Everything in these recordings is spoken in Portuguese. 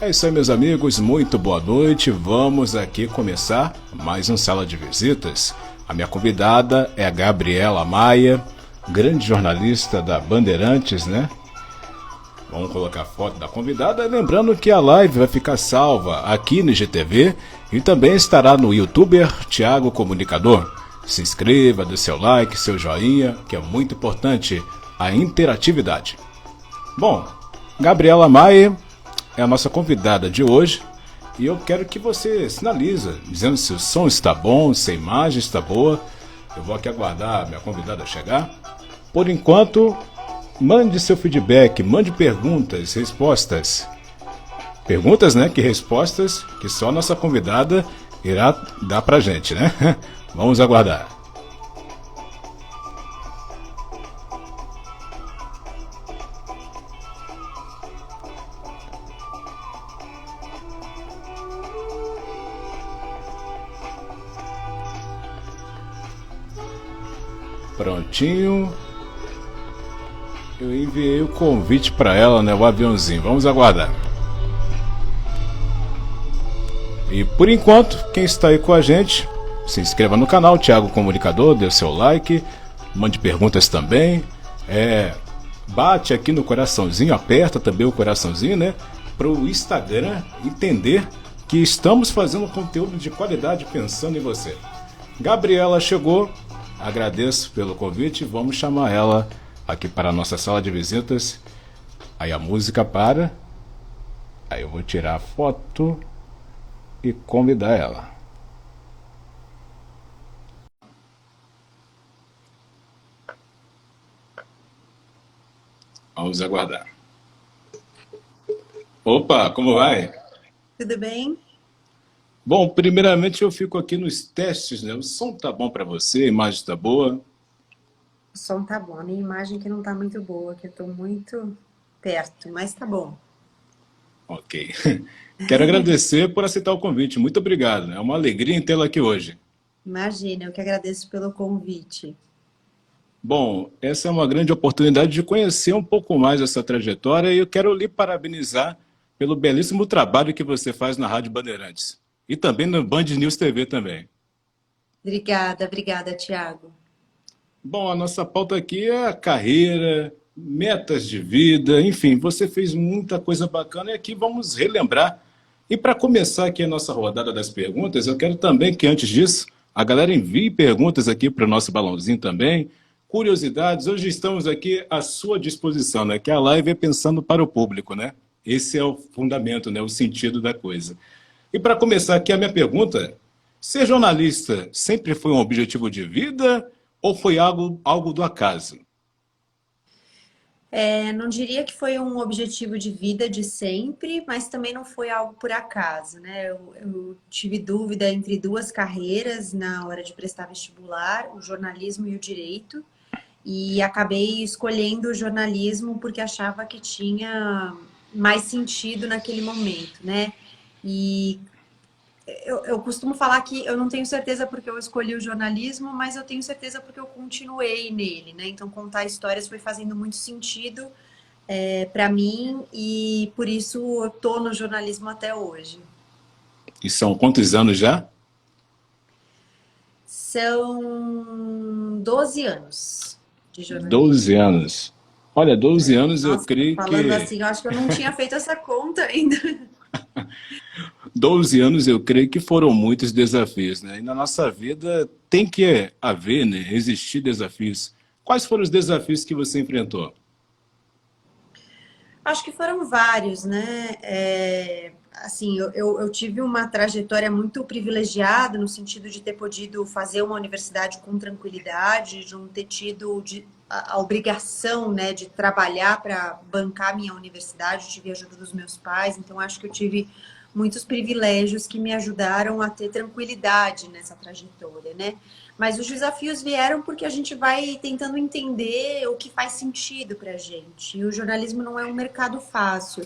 É isso aí, meus amigos, muito boa noite. Vamos aqui começar mais um Sala de Visitas. A minha convidada é a Gabriela Maia, grande jornalista da Bandeirantes, né? Vamos colocar a foto da convidada, lembrando que a live vai ficar salva aqui no IGTV e também estará no YouTuber Thiago Comunicador. Se inscreva, dê seu like, seu joinha, que é muito importante a interatividade. Bom, Gabriela Maia é a nossa convidada de hoje e eu quero que você sinaliza, dizendo se o som está bom, se a imagem está boa. Eu vou aqui aguardar a minha convidada chegar. Por enquanto, mande seu feedback, mande perguntas, respostas. Perguntas, né? Que respostas que só a nossa convidada irá dar pra gente, né? Vamos aguardar. Prontinho. Eu enviei o convite para ela, né? O aviãozinho. Vamos aguardar. E por enquanto, quem está aí com a gente, se inscreva no canal Thiago Comunicador, dê o seu like, mande perguntas também. Bate aqui no coraçãozinho, aperta também o coraçãozinho, né? Para o Instagram entender que estamos fazendo conteúdo de qualidade pensando em você. Gabriela chegou. Agradeço pelo convite, vamos chamar ela aqui para a nossa sala de visitas. Aí a música para. Aí eu vou tirar a foto e convidar ela. Vamos aguardar. Opa, como vai? Tudo bem? Bom, primeiramente eu fico aqui nos testes, né? O som tá bom para você, a imagem tá boa. O som tá bom. A minha imagem que não tá muito boa, que eu tô muito perto, mas tá bom. Ok. Quero agradecer por aceitar o convite. Muito obrigado, né? É uma alegria em tê-la aqui hoje. Imagina, eu que agradeço pelo convite. Bom, essa é uma grande oportunidade de conhecer um pouco mais essa trajetória e eu quero lhe parabenizar pelo belíssimo trabalho que você faz na Rádio Bandeirantes e também no Band News TV também. Obrigada, obrigada, Thiago. Bom, a nossa pauta aqui é a carreira, metas de vida, enfim, você fez muita coisa bacana e aqui vamos relembrar. E para começar aqui a nossa rodada das perguntas, eu quero também que antes disso a galera envie perguntas aqui para o nosso balãozinho também, curiosidades. Hoje estamos aqui à sua disposição, né? Que a live é pensando para o público, né? Esse é o fundamento, né? O sentido da coisa. E para começar aqui a minha pergunta, ser jornalista sempre foi um objetivo de vida ou foi algo do acaso? Não diria que foi um objetivo de vida de sempre, mas também não foi algo por acaso, né? Eu tive dúvida entre duas carreiras na hora de prestar vestibular, o jornalismo e o direito, e acabei escolhendo o jornalismo porque achava que tinha mais sentido naquele momento, né? E eu costumo falar que eu não tenho certeza porque eu escolhi o jornalismo, mas eu tenho certeza porque eu continuei nele, né? Então, contar histórias foi fazendo muito sentido para mim e por isso eu tô no jornalismo até hoje. E são quantos anos já? São 12 anos de jornalismo. 12 anos. Olha, 12 anos eu Nossa, creio falando que assim, eu acho que eu não tinha feito essa conta ainda. 12 anos eu creio que foram muitos desafios, né? E na nossa vida tem que haver, né? Existir desafios. Quais foram os desafios que você enfrentou? Acho que foram vários, né? Assim, eu tive uma trajetória muito privilegiada no sentido de ter podido fazer uma universidade com tranquilidade, de não ter tido a obrigação, né, de trabalhar para bancar minha universidade. Eu tive a ajuda dos meus pais, então acho que eu tive muitos privilégios que me ajudaram a ter tranquilidade nessa trajetória, né? Mas os desafios vieram porque a gente vai tentando entender o que faz sentido para a gente. E o jornalismo não é um mercado fácil.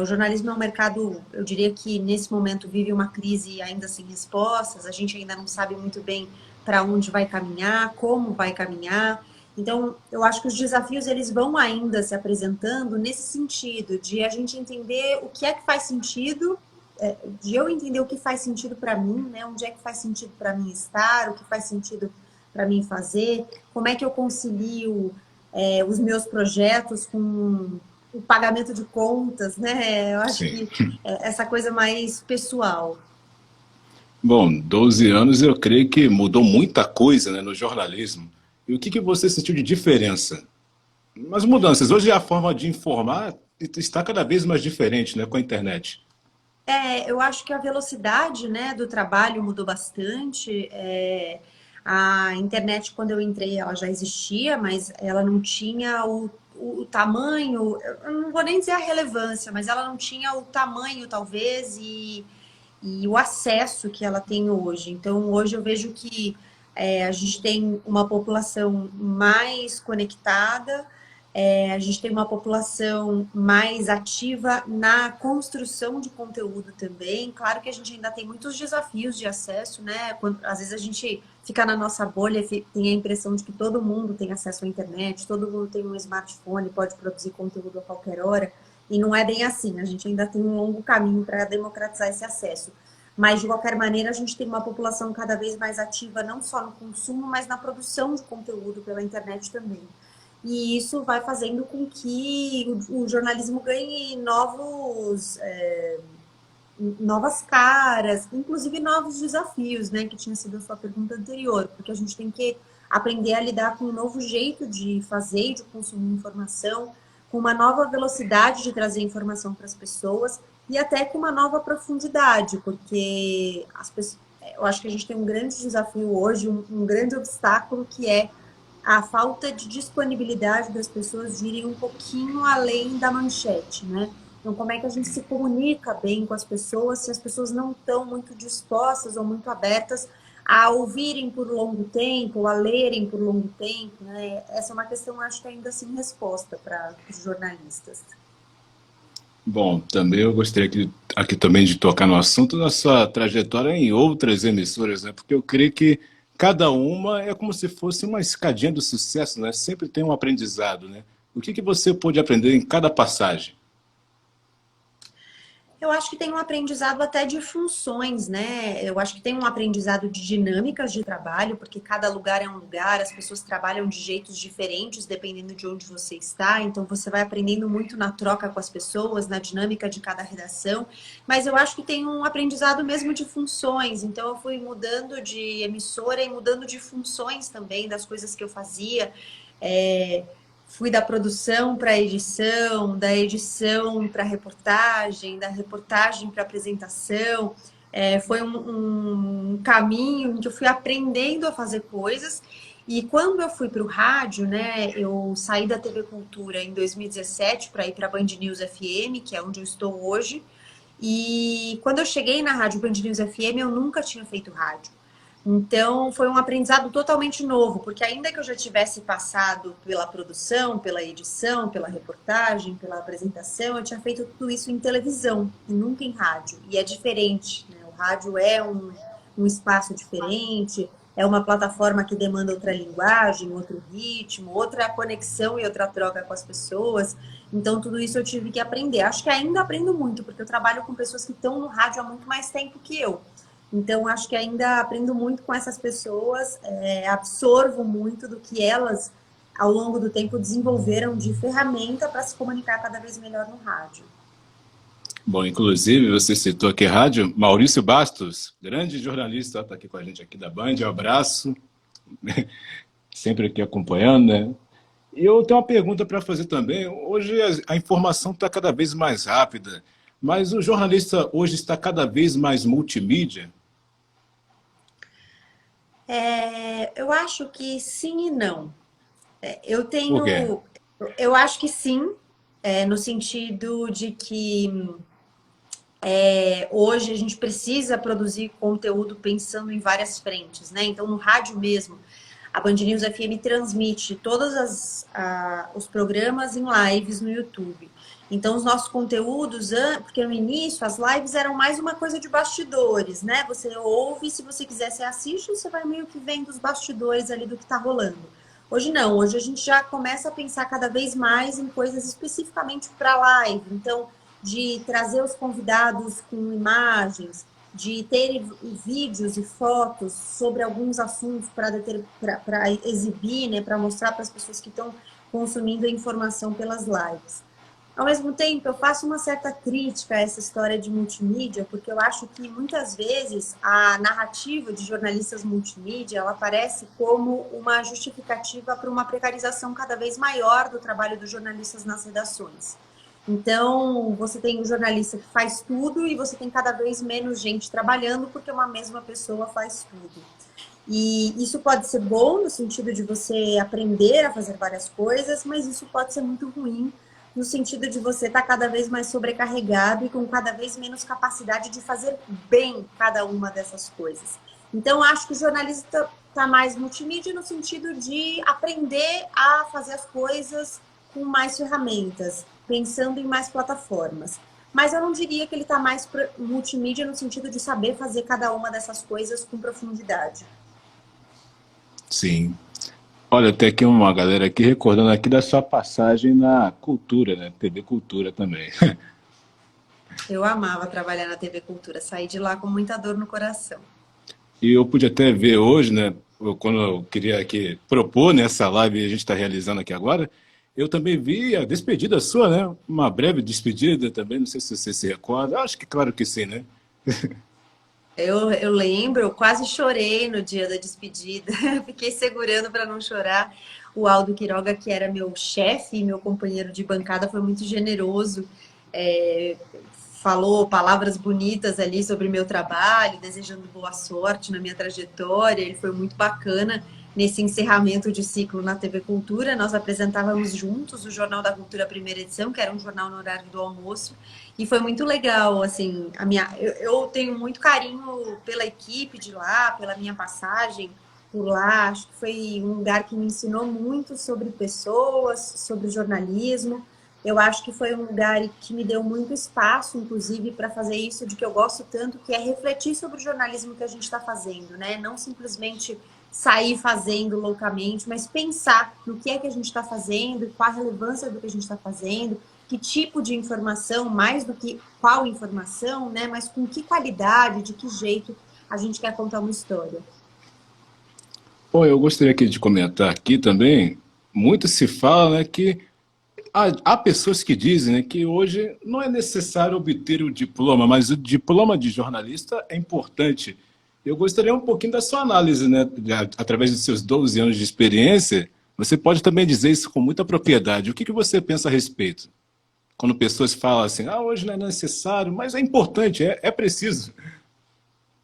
O jornalismo é um mercado, eu diria que nesse momento vive uma crise ainda sem respostas. A gente ainda não sabe muito bem para onde vai caminhar, como vai caminhar. Então, eu acho que os desafios eles vão ainda se apresentando nesse sentido, de a gente entender o que é que faz sentido, de eu entender o que faz sentido para mim, né? Onde é que faz sentido para mim estar, o que faz sentido para mim fazer, como é que eu concilio os meus projetos com o pagamento de contas, né? Eu acho Sim. que essa coisa mais pessoal. Bom, 12 anos eu creio que mudou muita coisa, né, no jornalismo. E o que você sentiu de diferença? As mudanças. Hoje a forma de informar está cada vez mais diferente, né, com a internet. Eu acho que a velocidade, né, do trabalho mudou bastante. A internet, quando eu entrei, ela já existia, mas ela não tinha o tamanho, eu não vou nem dizer a relevância, mas ela não tinha o tamanho, talvez, e o acesso que ela tem hoje. Então, hoje eu vejo que a gente tem uma população mais conectada, a gente tem uma população mais ativa na construção de conteúdo também. Claro que a gente ainda tem muitos desafios de acesso, né? Às vezes a gente fica na nossa bolha e tem a impressão de que todo mundo tem acesso à internet, todo mundo tem um smartphone, pode produzir conteúdo a qualquer hora. E não é bem assim, a gente ainda tem um longo caminho para democratizar esse acesso. Mas, de qualquer maneira, a gente tem uma população cada vez mais ativa, não só no consumo, mas na produção de conteúdo pela internet também. E isso vai fazendo com que o jornalismo ganhe novas caras, inclusive novos desafios, né? Que tinha sido a sua pergunta anterior, porque a gente tem que aprender a lidar com um novo jeito de fazer e de consumir informação, com uma nova velocidade de trazer informação para as pessoas e até com uma nova profundidade, porque eu acho que a gente tem um grande desafio hoje, um grande obstáculo que é a falta de disponibilidade das pessoas de irem um pouquinho além da manchete, né? Então, como é que a gente se comunica bem com as pessoas se as pessoas não estão muito dispostas ou muito abertas a ouvirem por longo tempo, a lerem por longo tempo, né? Essa é uma questão, acho que ainda sem resposta para os jornalistas. Bom, também eu gostaria aqui também de tocar no assunto da sua trajetória em outras emissoras, né? Porque eu creio que cada uma é como se fosse uma escadinha do sucesso, né? Sempre tem um aprendizado, né? O que você pôde aprender em cada passagem? Eu acho que tem um aprendizado até de funções, né? Eu acho que tem um aprendizado de dinâmicas de trabalho, porque cada lugar é um lugar, as pessoas trabalham de jeitos diferentes dependendo de onde você está, então você vai aprendendo muito na troca com as pessoas, na dinâmica de cada redação, mas eu acho que tem um aprendizado mesmo de funções, então eu fui mudando de emissora e mudando de funções também, das coisas que eu fazia. Fui da produção para a edição, da edição para a reportagem, da reportagem para a apresentação. Foi um caminho em que eu fui aprendendo a fazer coisas. E quando eu fui para o rádio, né, eu saí da TV Cultura em 2017 para ir para a Band News FM, que é onde eu estou hoje. E quando eu cheguei na rádio Band News FM, eu nunca tinha feito rádio. Então, foi um aprendizado totalmente novo, porque ainda que eu já tivesse passado pela produção, pela edição, pela reportagem, pela apresentação, eu tinha feito tudo isso em televisão e nunca em rádio. E é diferente, né? O rádio é um espaço diferente, é uma plataforma que demanda outra linguagem, outro ritmo, outra conexão e outra troca com as pessoas. Então, tudo isso eu tive que aprender. Acho que ainda aprendo muito, porque eu trabalho com pessoas que estão no rádio há muito mais tempo que eu. Então, acho que ainda aprendo muito com essas pessoas, absorvo muito do que elas, ao longo do tempo, desenvolveram de ferramenta para se comunicar cada vez melhor no rádio. Bom, inclusive, você citou aqui rádio, Maurício Bastos, grande jornalista, está aqui com a gente aqui da Band, um abraço, sempre aqui acompanhando, né? E eu tenho uma pergunta para fazer também. Hoje a informação está cada vez mais rápida, mas o jornalista hoje está cada vez mais multimídia. Eu acho que sim e não. Por quê? Eu acho que sim, no sentido de que hoje a gente precisa produzir conteúdo pensando em várias frentes, né? Então, no rádio mesmo, a Band News FM transmite todos os programas em lives no YouTube. Então, os nossos conteúdos, porque no início as lives eram mais uma coisa de bastidores, né? Você ouve, se você quiser, você assiste, você vai meio que vendo os bastidores ali do que está rolando. Hoje não, hoje a gente já começa a pensar cada vez mais em coisas especificamente para live. Então, de trazer os convidados com imagens, de ter vídeos e fotos sobre alguns assuntos para exibir, né, para mostrar para as pessoas que estão consumindo a informação pelas lives. Ao mesmo tempo, eu faço uma certa crítica a essa história de multimídia, porque eu acho que muitas vezes a narrativa de jornalistas multimídia, ela aparece como uma justificativa para uma precarização cada vez maior do trabalho dos jornalistas nas redações. Então, você tem um jornalista que faz tudo e você tem cada vez menos gente trabalhando porque uma mesma pessoa faz tudo. E isso pode ser bom no sentido de você aprender a fazer várias coisas, mas isso pode ser muito ruim no sentido de você estar cada vez mais sobrecarregado e com cada vez menos capacidade de fazer bem cada uma dessas coisas. Então, acho que o jornalista está mais multimídia no sentido de aprender a fazer as coisas com mais ferramentas, pensando em mais plataformas. Mas eu não diria que ele está mais multimídia no sentido de saber fazer cada uma dessas coisas com profundidade. Sim. Olha, tem aqui uma galera aqui recordando aqui da sua passagem na Cultura, né? TV Cultura também. Eu amava trabalhar na TV Cultura, saí de lá com muita dor no coração. E eu pude até ver hoje, né? Quando eu queria aqui propor nessa live que a gente está realizando aqui agora, eu também vi a despedida sua, né? Uma breve despedida também, não sei se você se recorda. Acho que claro que sim, né? Eu lembro, eu quase chorei no dia da despedida, fiquei segurando para não chorar. O Aldo Quiroga, que era meu chefe e meu companheiro de bancada, foi muito generoso, é, falou palavras bonitas ali sobre meu trabalho, desejando boa sorte na minha trajetória. Ele foi muito bacana nesse encerramento de ciclo na TV Cultura. Nós apresentávamos juntos o Jornal da Cultura, primeira edição, que era um jornal no horário do almoço. E foi muito legal, assim, eu tenho muito carinho pela equipe de lá, pela minha passagem por lá. Acho que foi um lugar que me ensinou muito sobre pessoas, sobre jornalismo. Eu acho que foi um lugar que me deu muito espaço, inclusive, para fazer isso de que eu gosto tanto, que é refletir sobre o jornalismo que a gente está fazendo, né? Não simplesmente sair fazendo loucamente, mas pensar no que é que a gente está fazendo, qual a relevância do que a gente está fazendo, que tipo de informação, mais do que qual informação, né? Mas com que qualidade, de que jeito a gente quer contar uma história. Bom, eu gostaria aqui de comentar aqui também, muito se fala, né, que há pessoas que dizem, né, que hoje não é necessário obter o diploma, mas o diploma de jornalista é importante. Eu gostaria um pouquinho da sua análise, né, através dos seus 12 anos de experiência, você pode também dizer isso com muita propriedade. O que você pensa a respeito? Quando pessoas falam assim, hoje não é necessário, mas é importante, é preciso.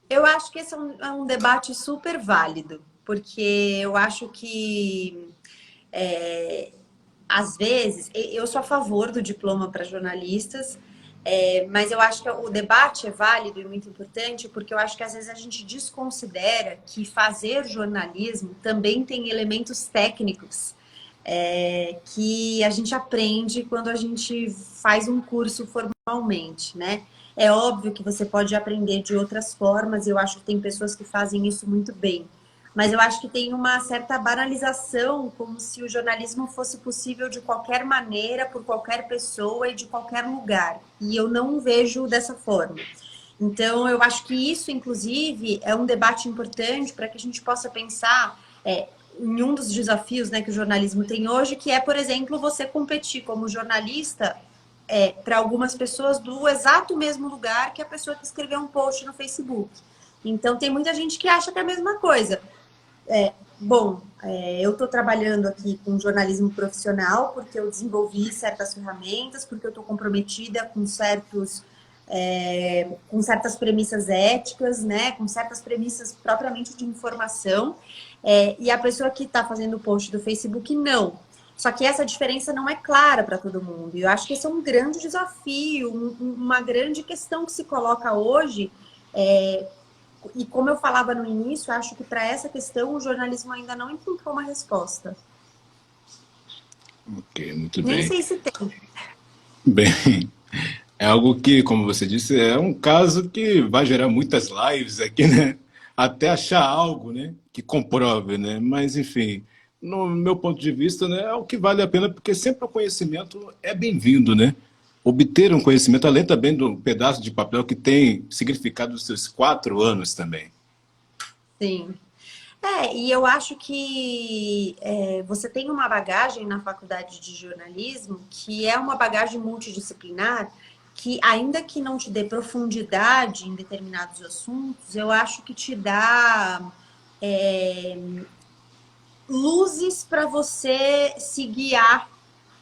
Eu acho que esse é um debate super válido, porque eu acho que às vezes, eu sou a favor do diploma para jornalistas, mas eu acho que o debate é válido e muito importante, porque eu acho que às vezes a gente desconsidera que fazer jornalismo também tem elementos técnicos que a gente aprende quando a gente faz um curso formalmente, né? É óbvio que você pode aprender de outras formas, e eu acho que tem pessoas que fazem isso muito bem. Mas eu acho que tem uma certa banalização, como se o jornalismo fosse possível de qualquer maneira, por qualquer pessoa e de qualquer lugar. E eu não vejo dessa forma. Então, eu acho que isso, inclusive, é um debate importante para que a gente possa pensar em um dos desafios, né, que o jornalismo tem hoje, que é, por exemplo, você competir como jornalista para algumas pessoas do exato mesmo lugar que a pessoa que escreveu um post no Facebook. Então, tem muita gente que acha que é a mesma coisa. Eu estou trabalhando aqui com jornalismo profissional porque eu desenvolvi certas ferramentas, porque eu estou comprometida com certas premissas éticas, né, com certas premissas propriamente de informação, e a pessoa que está fazendo o post do Facebook, não. Só que essa diferença não é clara para todo mundo. E eu acho que esse é um grande desafio, uma grande questão que se coloca hoje. E como eu falava no início, acho que para essa questão o jornalismo ainda não encontrou uma resposta. Ok, muito Nem bem. sei se tem. Bem, é algo que, como você disse, é um caso que vai gerar muitas lives aqui, né? Até achar algo, né, que comprove, né? Mas, enfim, no meu ponto de vista, né, é o que vale a pena, porque sempre o conhecimento é bem-vindo, né? Obter um conhecimento, além também do pedaço de papel que tem significado dos seus 4 anos também. Sim. E eu acho que você tem uma bagagem na faculdade de jornalismo que é uma bagagem multidisciplinar que, ainda que não te dê profundidade em determinados assuntos, eu acho que te dá é, luzes para você se guiar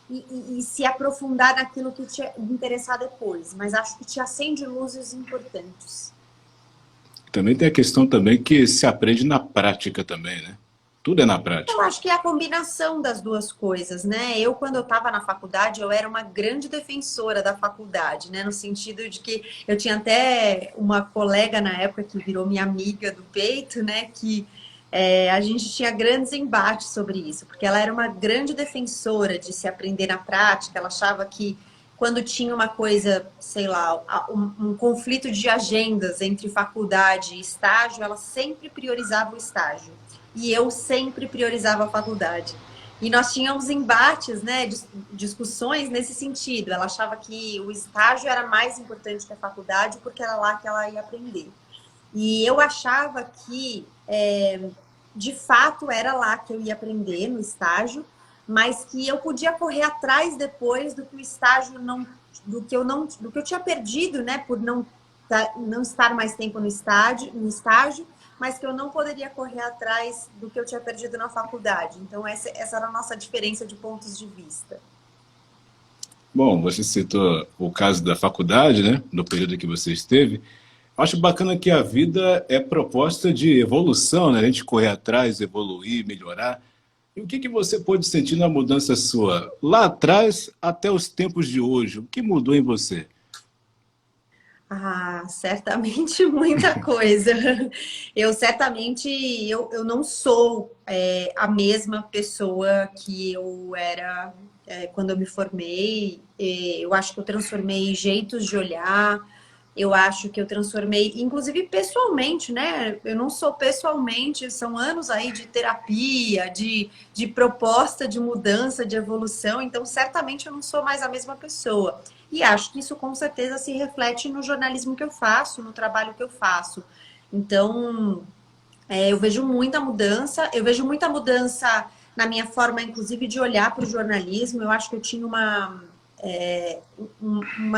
e se aprofundar naquilo que te interessar depois. Mas acho que te acende luzes importantes. Também tem a questão também que se aprende na prática também, né? Tudo é na Eu prática. acho que é a combinação das duas coisas, né? Eu, quando eu estava na faculdade, eu era uma grande defensora da faculdade, né? No sentido de que eu tinha até uma colega na época que virou minha amiga do peito, né? Que a gente tinha grandes embates sobre isso, porque ela era uma grande defensora de se aprender na prática, ela achava que quando tinha uma coisa, sei lá, um conflito de agendas entre faculdade e estágio, ela sempre priorizava o estágio e eu sempre priorizava a faculdade. E nós tínhamos embates, né, discussões nesse sentido. Ela achava que o estágio era mais importante que a faculdade porque era lá que ela ia aprender. E eu achava que, de fato, era lá que eu ia aprender, no estágio, mas que eu podia correr atrás depois do que o estágio não, do que eu tinha perdido, né, por não estar mais tempo no estágio, mas que eu não poderia correr atrás do que eu tinha perdido na faculdade. Então, essa era a nossa diferença de pontos de vista. Bom, você citou o caso da faculdade, né? No período que você esteve. Acho bacana que a vida é proposta de evolução, né? A gente correr atrás, evoluir, melhorar. E o que que você pôde sentir na mudança sua lá atrás até os tempos de hoje? O que mudou em você? Ah, certamente muita coisa. Eu não sou a mesma pessoa que eu era quando eu me formei. Eu acho que eu transformei jeitos de olhar, eu acho que eu transformei, inclusive pessoalmente, né? Eu não sou pessoalmente, são anos aí de terapia, de proposta de mudança, de evolução, então certamente eu não sou mais a mesma pessoa. E acho que isso com certeza se reflete no jornalismo que eu faço, no trabalho que eu faço. Então, eu vejo muita mudança na minha forma, inclusive, de olhar para o jornalismo. Eu acho que eu tinha uma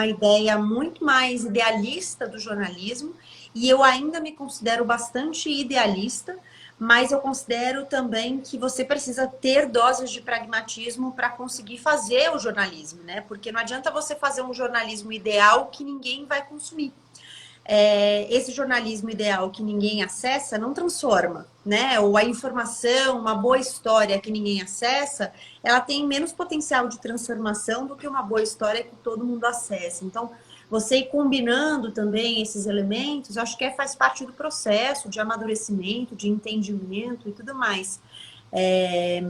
ideia muito mais idealista do jornalismo, e eu ainda me considero bastante idealista, mas eu considero também que você precisa ter doses de pragmatismo para conseguir fazer o jornalismo, né? Porque não adianta você fazer um jornalismo ideal que ninguém vai consumir. Esse jornalismo ideal que ninguém acessa não transforma, né? Ou a informação, uma boa história que ninguém acessa, ela tem menos potencial de transformação do que uma boa história que todo mundo acessa. Então, você ir combinando também esses elementos, acho que faz parte do processo de amadurecimento, de entendimento e tudo mais. É,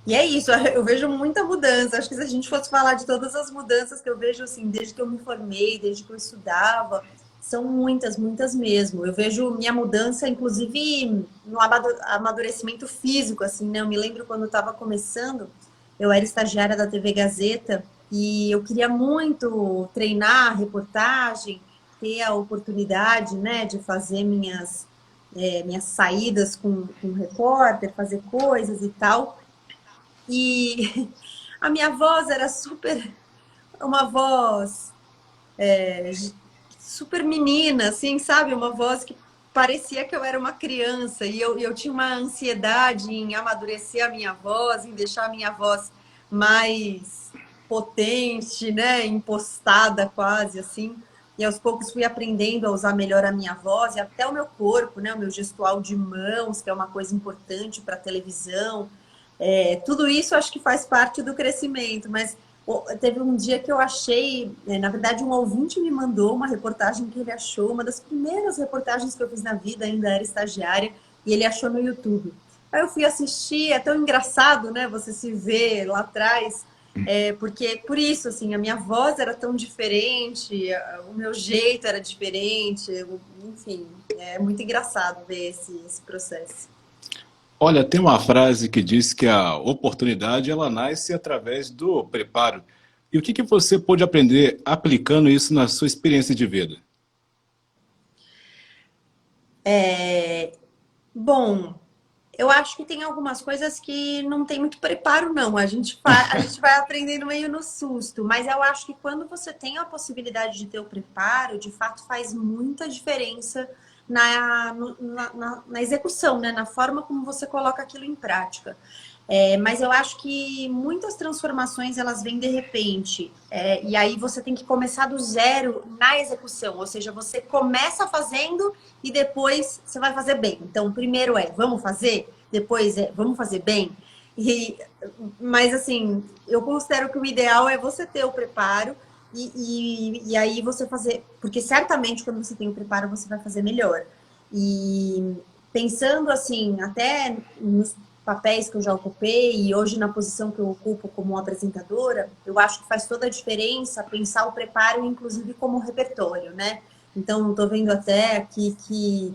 E é isso, eu vejo muita mudança. Acho que se a gente fosse falar de todas as mudanças que eu vejo, assim, desde que eu me formei, desde que eu estudava, são muitas, muitas mesmo. Eu vejo minha mudança, inclusive, no amadurecimento físico, assim, né? Eu me lembro quando eu estava começando, eu era estagiária da TV Gazeta e eu queria muito treinar reportagem, ter a oportunidade, né, de fazer minhas saídas com repórter, fazer coisas e tal. E a minha voz era uma voz super menina, assim, sabe? Uma voz que parecia que eu era uma criança. E eu tinha uma ansiedade em amadurecer a minha voz, em deixar a minha voz mais potente, né? Impostada quase, assim. E aos poucos fui aprendendo a usar melhor a minha voz e até o meu corpo, né? O meu gestual de mãos, que é uma coisa importante para televisão. Tudo isso acho que faz parte do crescimento, mas teve um dia que eu achei, na verdade, um ouvinte me mandou uma reportagem que ele achou, uma das primeiras reportagens que eu fiz na vida, ainda era estagiária, e ele achou no YouTube. Aí eu fui assistir, é tão engraçado, né? Você se vê lá atrás, porque por isso, assim, a minha voz era tão diferente, o meu jeito era diferente, enfim, é muito engraçado ver esse processo. Olha, tem uma frase que diz que a oportunidade ela nasce através do preparo. E o que você pôde aprender aplicando isso na sua experiência de vida? Bom, eu acho que tem algumas coisas que não tem muito preparo, não. A gente vai aprendendo meio no susto. Mas eu acho que quando você tem a possibilidade de ter o preparo, de fato faz muita diferença na execução, né? Na forma como você coloca aquilo em prática. Mas eu acho que muitas transformações elas vêm de repente, e aí você tem que começar do zero na execução, ou seja, você começa fazendo e depois você vai fazer bem. Então, primeiro vamos fazer, depois vamos fazer bem. E, mas assim, eu considero que o ideal é você ter o preparo e aí você fazer, porque certamente quando você tem o preparo você vai fazer melhor. E pensando assim, até nos papéis que eu já ocupei e hoje na posição que eu ocupo como apresentadora, eu acho que faz toda a diferença pensar o preparo, inclusive como repertório, né? Então, estou vendo até aqui que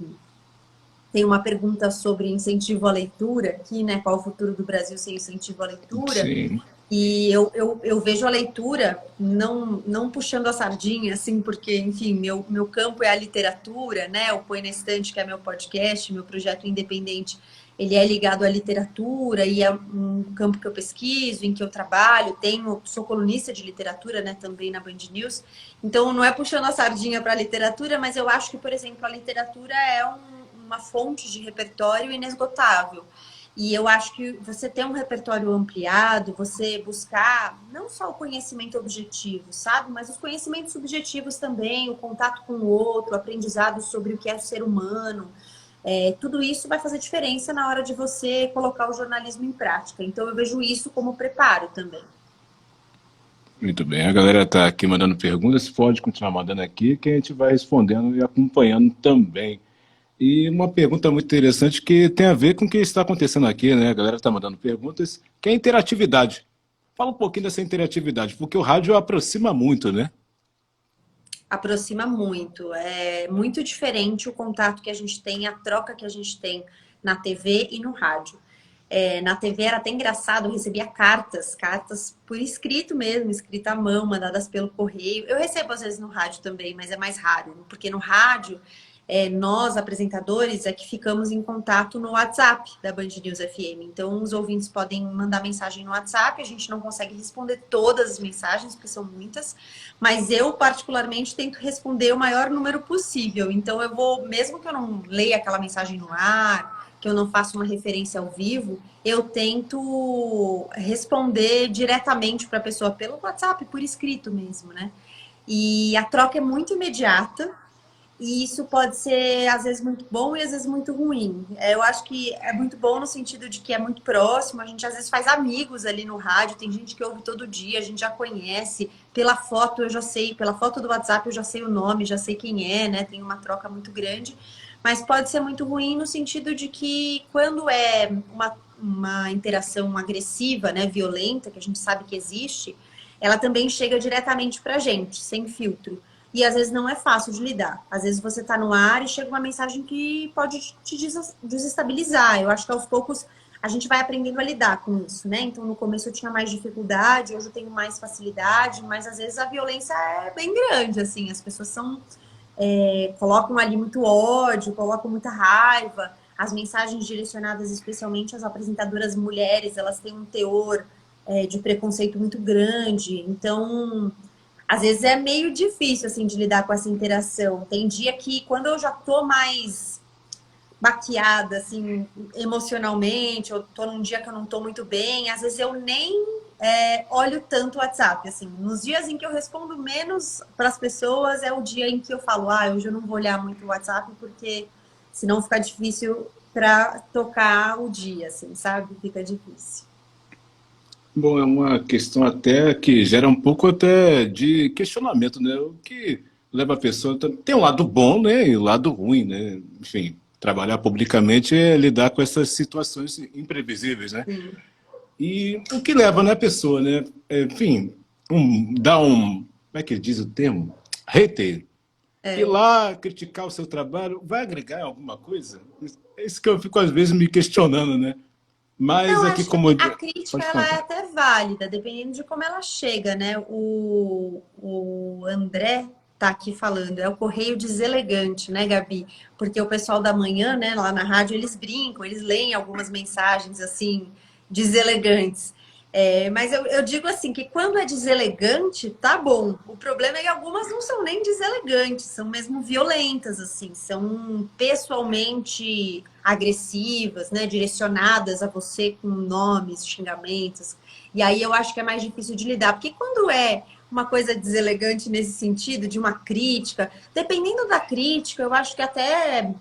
tem uma pergunta sobre incentivo à leitura aqui, né? Qual o futuro do Brasil sem incentivo à leitura? Sim, E eu vejo a leitura não puxando a sardinha, assim, porque, enfim, meu campo é a literatura, né? O Põe na Estante, que é meu podcast, meu projeto independente, ele é ligado à literatura e é um campo que eu pesquiso, em que eu trabalho, sou colunista de literatura, né, também na Band News. Então, não é puxando a sardinha para a literatura, mas eu acho que, por exemplo, a literatura é uma fonte de repertório inesgotável. E eu acho que você ter um repertório ampliado, você buscar não só o conhecimento objetivo, sabe? Mas os conhecimentos subjetivos também, o contato com o outro, o aprendizado sobre o que é o ser humano. Tudo isso vai fazer diferença na hora de você colocar o jornalismo em prática. Então eu vejo isso como preparo também. muito bem. A galera está aqui mandando perguntas, pode continuar mandando aqui, que a gente vai respondendo e acompanhando também. E uma pergunta muito interessante que tem a ver com o que está acontecendo aqui, né? A galera está mandando perguntas, que é a interatividade. Fala um pouquinho dessa interatividade, porque o rádio aproxima muito, né? Aproxima muito. É muito diferente o contato que a gente tem, a troca que a gente tem na TV e no rádio. Na TV era até engraçado, eu recebia cartas por escrito mesmo, escrita à mão, mandadas pelo correio. Eu recebo às vezes no rádio também, mas é mais raro, porque no rádio nós, apresentadores, é que ficamos em contato no WhatsApp da Band News FM. Então, os ouvintes podem mandar mensagem no WhatsApp, a gente não consegue responder todas as mensagens, porque são muitas, mas eu, particularmente, tento responder o maior número possível. Então, eu vou, mesmo que eu não leia aquela mensagem no ar, que eu não faça uma referência ao vivo, eu tento responder diretamente para a pessoa pelo WhatsApp, por escrito mesmo, né? E a troca é muito imediata, e isso pode ser, às vezes, muito bom e às vezes muito ruim. Eu acho que é muito bom no sentido de que é muito próximo, a gente às vezes faz amigos ali no rádio, tem gente que ouve todo dia, a gente já conhece, pela foto eu já sei, pela foto do WhatsApp eu já sei o nome, já sei quem é, né? Tem uma troca muito grande, mas pode ser muito ruim no sentido de que quando é uma interação agressiva, né, violenta, que a gente sabe que existe, ela também chega diretamente pra gente, sem filtro. E às vezes não é fácil de lidar. Às vezes você está no ar e chega uma mensagem que pode te desestabilizar. Eu acho que aos poucos a gente vai aprendendo a lidar com isso, né? Então no começo eu tinha mais dificuldade, hoje eu tenho mais facilidade, mas às vezes a violência é bem grande, assim. As pessoas colocam ali muito ódio, colocam muita raiva. As mensagens direcionadas especialmente às apresentadoras mulheres, elas têm um teor de preconceito muito grande. Então às vezes é meio difícil, assim, de lidar com essa interação. Tem dia que, quando eu já tô mais baqueada, assim, emocionalmente, ou tô num dia que eu não tô muito bem, às vezes eu nem olho tanto o WhatsApp, assim. Nos dias em que eu respondo menos para as pessoas, é o dia em que eu falo, hoje eu não vou olhar muito o WhatsApp, porque senão fica difícil para tocar o dia, assim, sabe? Fica difícil. Bom, é uma questão até que gera um pouco até de questionamento, né? O que leva a pessoa... Tem um lado bom, né? E o lado ruim, né? Enfim, trabalhar publicamente é lidar com essas situações imprevisíveis, né? Sim. E o que leva, né, a pessoa, né? Enfim, dá um... Como é que diz o termo? Hater. ir lá criticar o seu trabalho vai agregar alguma coisa? É isso que eu fico, às vezes, me questionando, né? Mas Não, aqui, acho que como... a crítica Pode ela é contar. até válida, dependendo de como ela chega, né? O André tá aqui falando, é o correio deselegante, né, Gabi? Porque o pessoal da manhã, né, lá na rádio, eles brincam, eles leem algumas mensagens assim, deselegantes. Mas eu digo assim, que quando é deselegante, tá bom. O problema é que algumas não são nem deselegantes, são mesmo violentas, assim, são pessoalmente agressivas, né, direcionadas a você com nomes, xingamentos. E aí eu acho que é mais difícil de lidar, porque quando é uma coisa deselegante nesse sentido, de uma crítica, dependendo da crítica, eu acho que até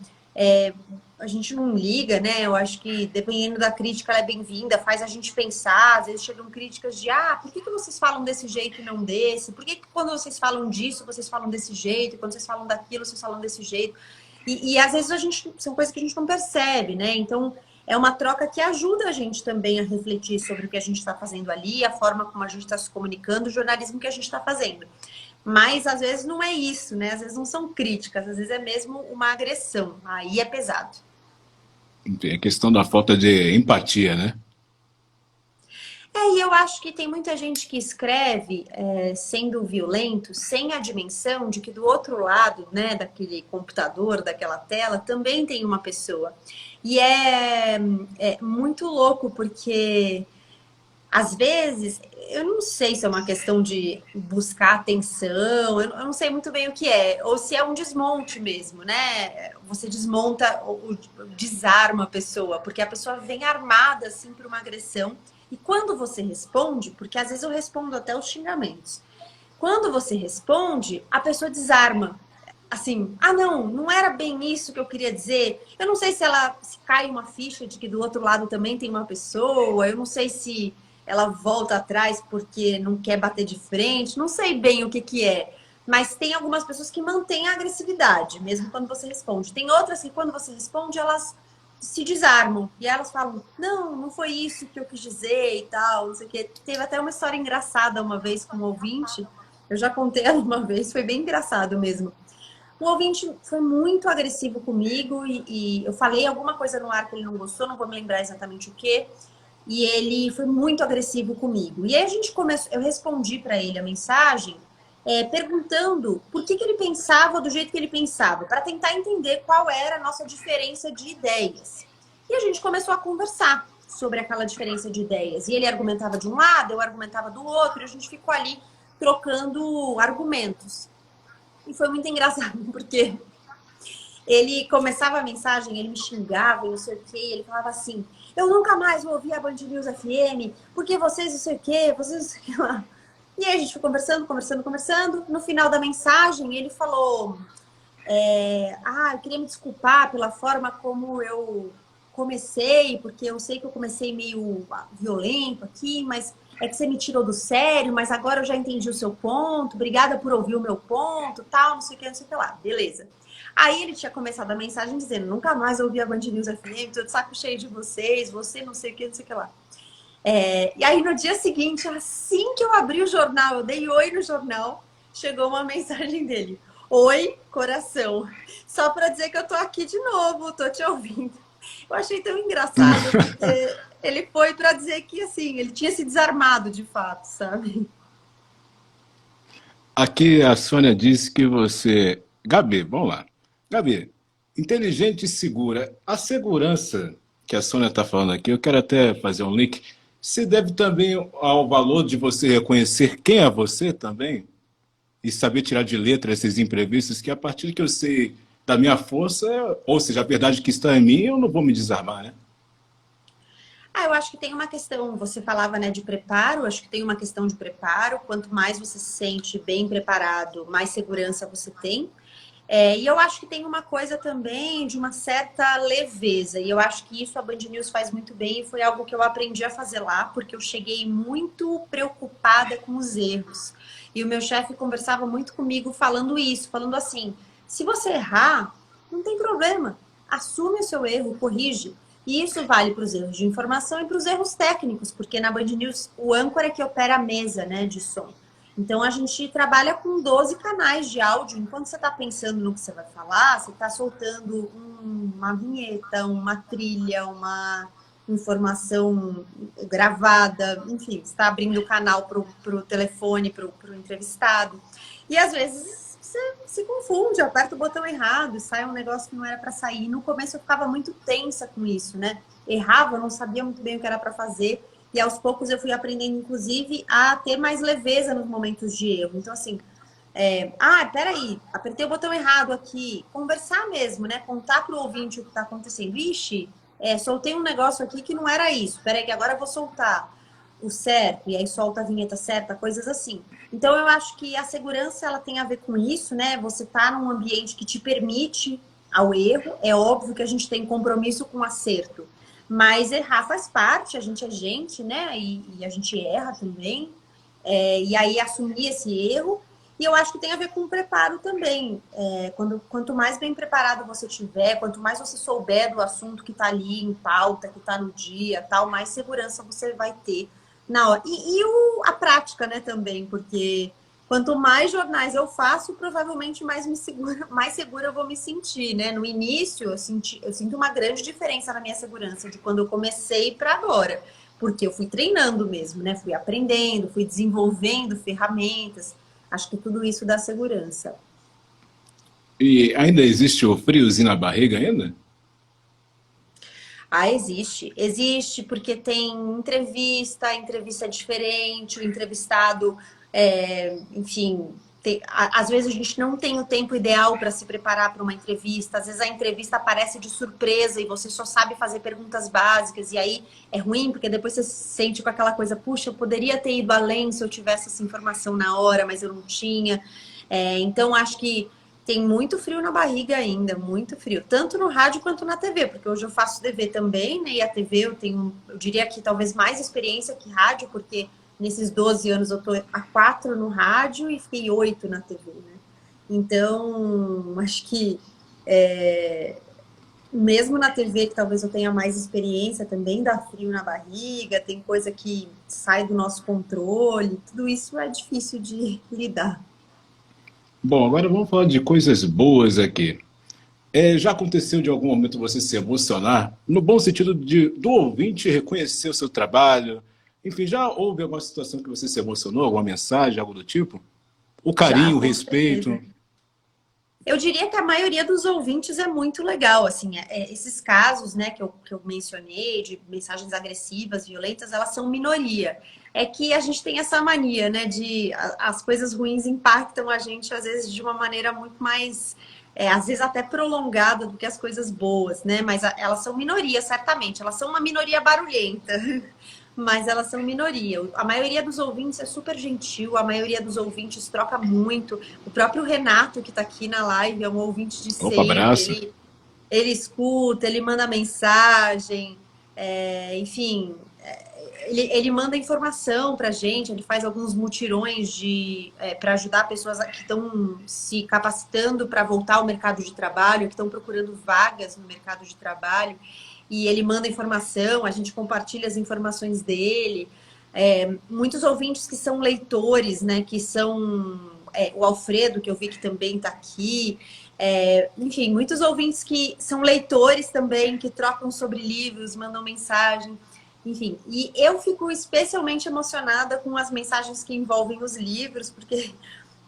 a gente não liga, né? Eu acho que dependendo da crítica, ela é bem-vinda, faz a gente pensar. Às vezes chegam críticas de, por que vocês falam desse jeito e não desse? Por que quando vocês falam disso, vocês falam desse jeito? E quando vocês falam daquilo, vocês falam desse jeito? E às vezes são coisas que a gente não percebe, né? Então é uma troca que ajuda a gente também a refletir sobre o que a gente está fazendo ali, a forma como a gente está se comunicando, o jornalismo que a gente está fazendo. Mas às vezes não é isso, né? Às vezes não são críticas, às vezes é mesmo uma agressão. Aí é pesado. Tem a questão da falta de empatia, né? E eu acho que tem muita gente que escreve sendo violento, sem a dimensão de que do outro lado, né, daquele computador, daquela tela, também tem uma pessoa. E é muito louco, porque às vezes, eu não sei se é uma questão de buscar atenção, eu não sei muito bem o que é, ou se é um desmonte mesmo, né? Você desmonta ou desarma a pessoa, porque a pessoa vem armada assim para uma agressão. E quando você responde, porque às vezes eu respondo até os xingamentos. Quando você responde, a pessoa desarma. Assim, não, não era bem isso que eu queria dizer. Eu não sei se cai uma ficha de que do outro lado também tem uma pessoa, eu não sei se ela volta atrás porque não quer bater de frente, não sei bem o que que é. Mas tem algumas pessoas que mantêm a agressividade, mesmo quando você responde. Tem outras que quando você responde, elas se desarmam. E elas falam, não, não foi isso que eu quis dizer e tal, não sei o quê. Teve até uma história engraçada uma vez com um ouvinte. Eu já contei ela uma vez, foi bem engraçado mesmo. Um ouvinte foi muito agressivo comigo e eu falei alguma coisa no ar que ele não gostou, não vou me lembrar exatamente o que. E ele foi muito agressivo comigo. E aí a gente começou, eu respondi para ele a mensagem perguntando por que ele pensava do jeito que ele pensava, para tentar entender qual era a nossa diferença de ideias. E a gente começou a conversar sobre aquela diferença de ideias. E ele argumentava de um lado, eu argumentava do outro, e a gente ficou ali trocando argumentos. E foi muito engraçado, porque ele começava a mensagem, ele me xingava e não sei o quê, ele falava assim, eu nunca mais vou ouvir a Band News FM, porque vocês não sei o quê, vocês não sei o que lá. E aí a gente foi conversando, conversando, conversando. No final da mensagem, ele falou, eu queria me desculpar pela forma como eu comecei, porque eu sei que eu comecei meio violento aqui, mas é que você me tirou do sério, mas agora eu já entendi o seu ponto, obrigada por ouvir o meu ponto, tal, não sei o que, não sei o que lá. Beleza. Aí ele tinha começado a mensagem dizendo, nunca mais ouvi a Band News FM, tô de saco cheio de vocês, você não sei o que, não sei o que lá. E aí no dia seguinte, assim que eu abri o jornal, eu dei oi no jornal, chegou uma mensagem dele. Oi, coração. Só para dizer que eu tô aqui de novo, tô te ouvindo. Eu achei tão engraçado, porque ele foi para dizer que, assim, ele tinha se desarmado de fato, sabe? Aqui a Sônia disse que você... Gabi, vamos lá. Gabi, inteligente e segura. A segurança que a Sônia está falando aqui, eu quero até fazer um link, se deve também ao valor de você reconhecer quem é você também e saber tirar de letra esses imprevistos, que a partir que eu sei da minha força, ou seja, a verdade que está em mim, eu não vou me desarmar, né? Eu acho que tem uma questão, você falava, né, de preparo, acho que tem uma questão de preparo, quanto mais você se sente bem preparado, mais segurança você tem. E eu acho que tem uma coisa também de uma certa leveza, e eu acho que isso a Band News faz muito bem, e foi algo que eu aprendi a fazer lá, porque eu cheguei muito preocupada com os erros. E o meu chefe conversava muito comigo falando isso, falando assim, se você errar, não tem problema, assume o seu erro, corrige. E isso vale para os erros de informação e para os erros técnicos, porque na Band News o âncora é que opera a mesa, né, de som. Então, a gente trabalha com 12 canais de áudio. Enquanto você está pensando no que você vai falar, você está soltando uma vinheta, uma trilha, uma informação gravada, enfim, você está abrindo o canal para o telefone, para o entrevistado. E, às vezes, você se confunde, aperta o botão errado, sai um negócio que não era para sair. No começo, eu ficava muito tensa com isso, né? Errava, não sabia muito bem o que era para fazer. E aos poucos eu fui aprendendo, inclusive, a ter mais leveza nos momentos de erro. Então, assim, peraí, apertei o botão errado aqui. Conversar mesmo, né? Contar para o ouvinte o que está acontecendo. Vixe, soltei um negócio aqui que não era isso. Peraí, que agora eu vou soltar o certo. E aí solta a vinheta certa, coisas assim. Então, eu acho que a segurança, ela tem a ver com isso, né? Você tá num ambiente que te permite ao erro. É óbvio que a gente tem compromisso com o acerto. Mas errar faz parte, a gente, né? E a gente erra também. E aí assumir esse erro. E eu acho que tem a ver com o preparo também. Quanto mais bem preparado você tiver, quanto mais você souber do assunto que está ali em pauta, que está no dia, tal, mais segurança você vai ter na hora. A prática, né, também, porque quanto mais jornais eu faço, provavelmente mais segura eu vou me sentir, né? No início, eu sinto uma grande diferença na minha segurança de quando eu comecei para agora, porque eu fui treinando mesmo, né? Fui aprendendo, fui desenvolvendo ferramentas. Acho que tudo isso dá segurança. E ainda existe o friozinho na barriga ainda? Existe. Existe porque tem entrevista é diferente, o entrevistado, enfim, às vezes a gente não tem o tempo ideal para se preparar para uma entrevista, às vezes a entrevista aparece de surpresa e você só sabe fazer perguntas básicas, e aí é ruim, porque depois você se sente com aquela coisa, puxa, eu poderia ter ido além se eu tivesse essa informação na hora, mas eu não tinha. Então, acho que tem muito frio na barriga ainda, muito frio. Tanto no rádio quanto na TV, porque hoje eu faço TV também, né? E a TV eu diria que talvez mais experiência que rádio, porque nesses 12 anos eu tô há 4 no rádio e fiquei 8 na TV, né? Então, acho que mesmo na TV, que talvez eu tenha mais experiência, também dá frio na barriga, tem coisa que sai do nosso controle, tudo isso é difícil de lidar. Bom, agora vamos falar de coisas boas aqui. Já aconteceu de algum momento você se emocionar, no bom sentido do ouvinte reconhecer o seu trabalho? Enfim, já houve alguma situação que você se emocionou, alguma mensagem, algo do tipo? O Já, carinho, o com respeito? certeza. Eu diria que a maioria dos ouvintes é muito legal, assim, esses casos, né, que eu mencionei, de mensagens agressivas, violentas, elas são minoria. É que a gente tem essa mania, né, as coisas ruins impactam a gente, às vezes, de uma maneira muito mais, às vezes até prolongada do que as coisas boas, né, mas elas são minoria, certamente, elas são uma minoria barulhenta. Mas elas são minoria. A maioria dos ouvintes é super gentil, a maioria dos ouvintes troca muito. O próprio Renato, que está aqui na live, é um ouvinte de Opa, sempre. abraço. Ele escuta, ele manda mensagem, enfim, ele manda informação para a gente, ele faz alguns mutirões para ajudar pessoas que estão se capacitando para voltar ao mercado de trabalho, que estão procurando vagas no mercado de trabalho. E ele manda informação, a gente compartilha as informações dele. Muitos ouvintes que são leitores, né? Que são o Alfredo, que eu vi que também está aqui. Enfim, muitos ouvintes que são leitores também, que trocam sobre livros, mandam mensagem. Enfim, e eu fico especialmente emocionada com as mensagens que envolvem os livros, porque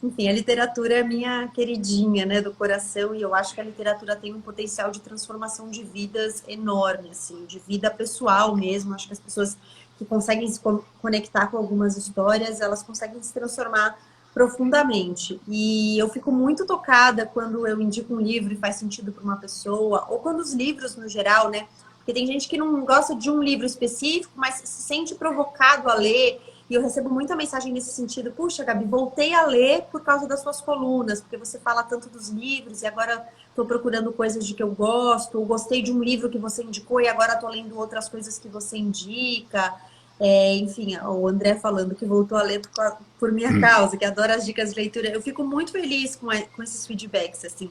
enfim, a literatura é minha queridinha, né, do coração, e eu acho que a literatura tem um potencial de transformação de vidas enorme, assim, de vida pessoal mesmo. Acho que as pessoas que conseguem se conectar com algumas histórias, elas conseguem se transformar profundamente. E eu fico muito tocada quando eu indico um livro e faz sentido para uma pessoa, ou quando os livros no geral, né, porque tem gente que não gosta de um livro específico, mas se sente provocado a ler. E eu recebo muita mensagem nesse sentido. Puxa, Gabi, voltei a ler por causa das suas colunas, porque você fala tanto dos livros e agora estou procurando coisas de que eu gosto, ou gostei de um livro que você indicou e agora estou lendo outras coisas que você indica. Enfim, o André falando que voltou a ler por minha causa, que adora as dicas de leitura. Eu fico muito feliz com esses feedbacks, assim,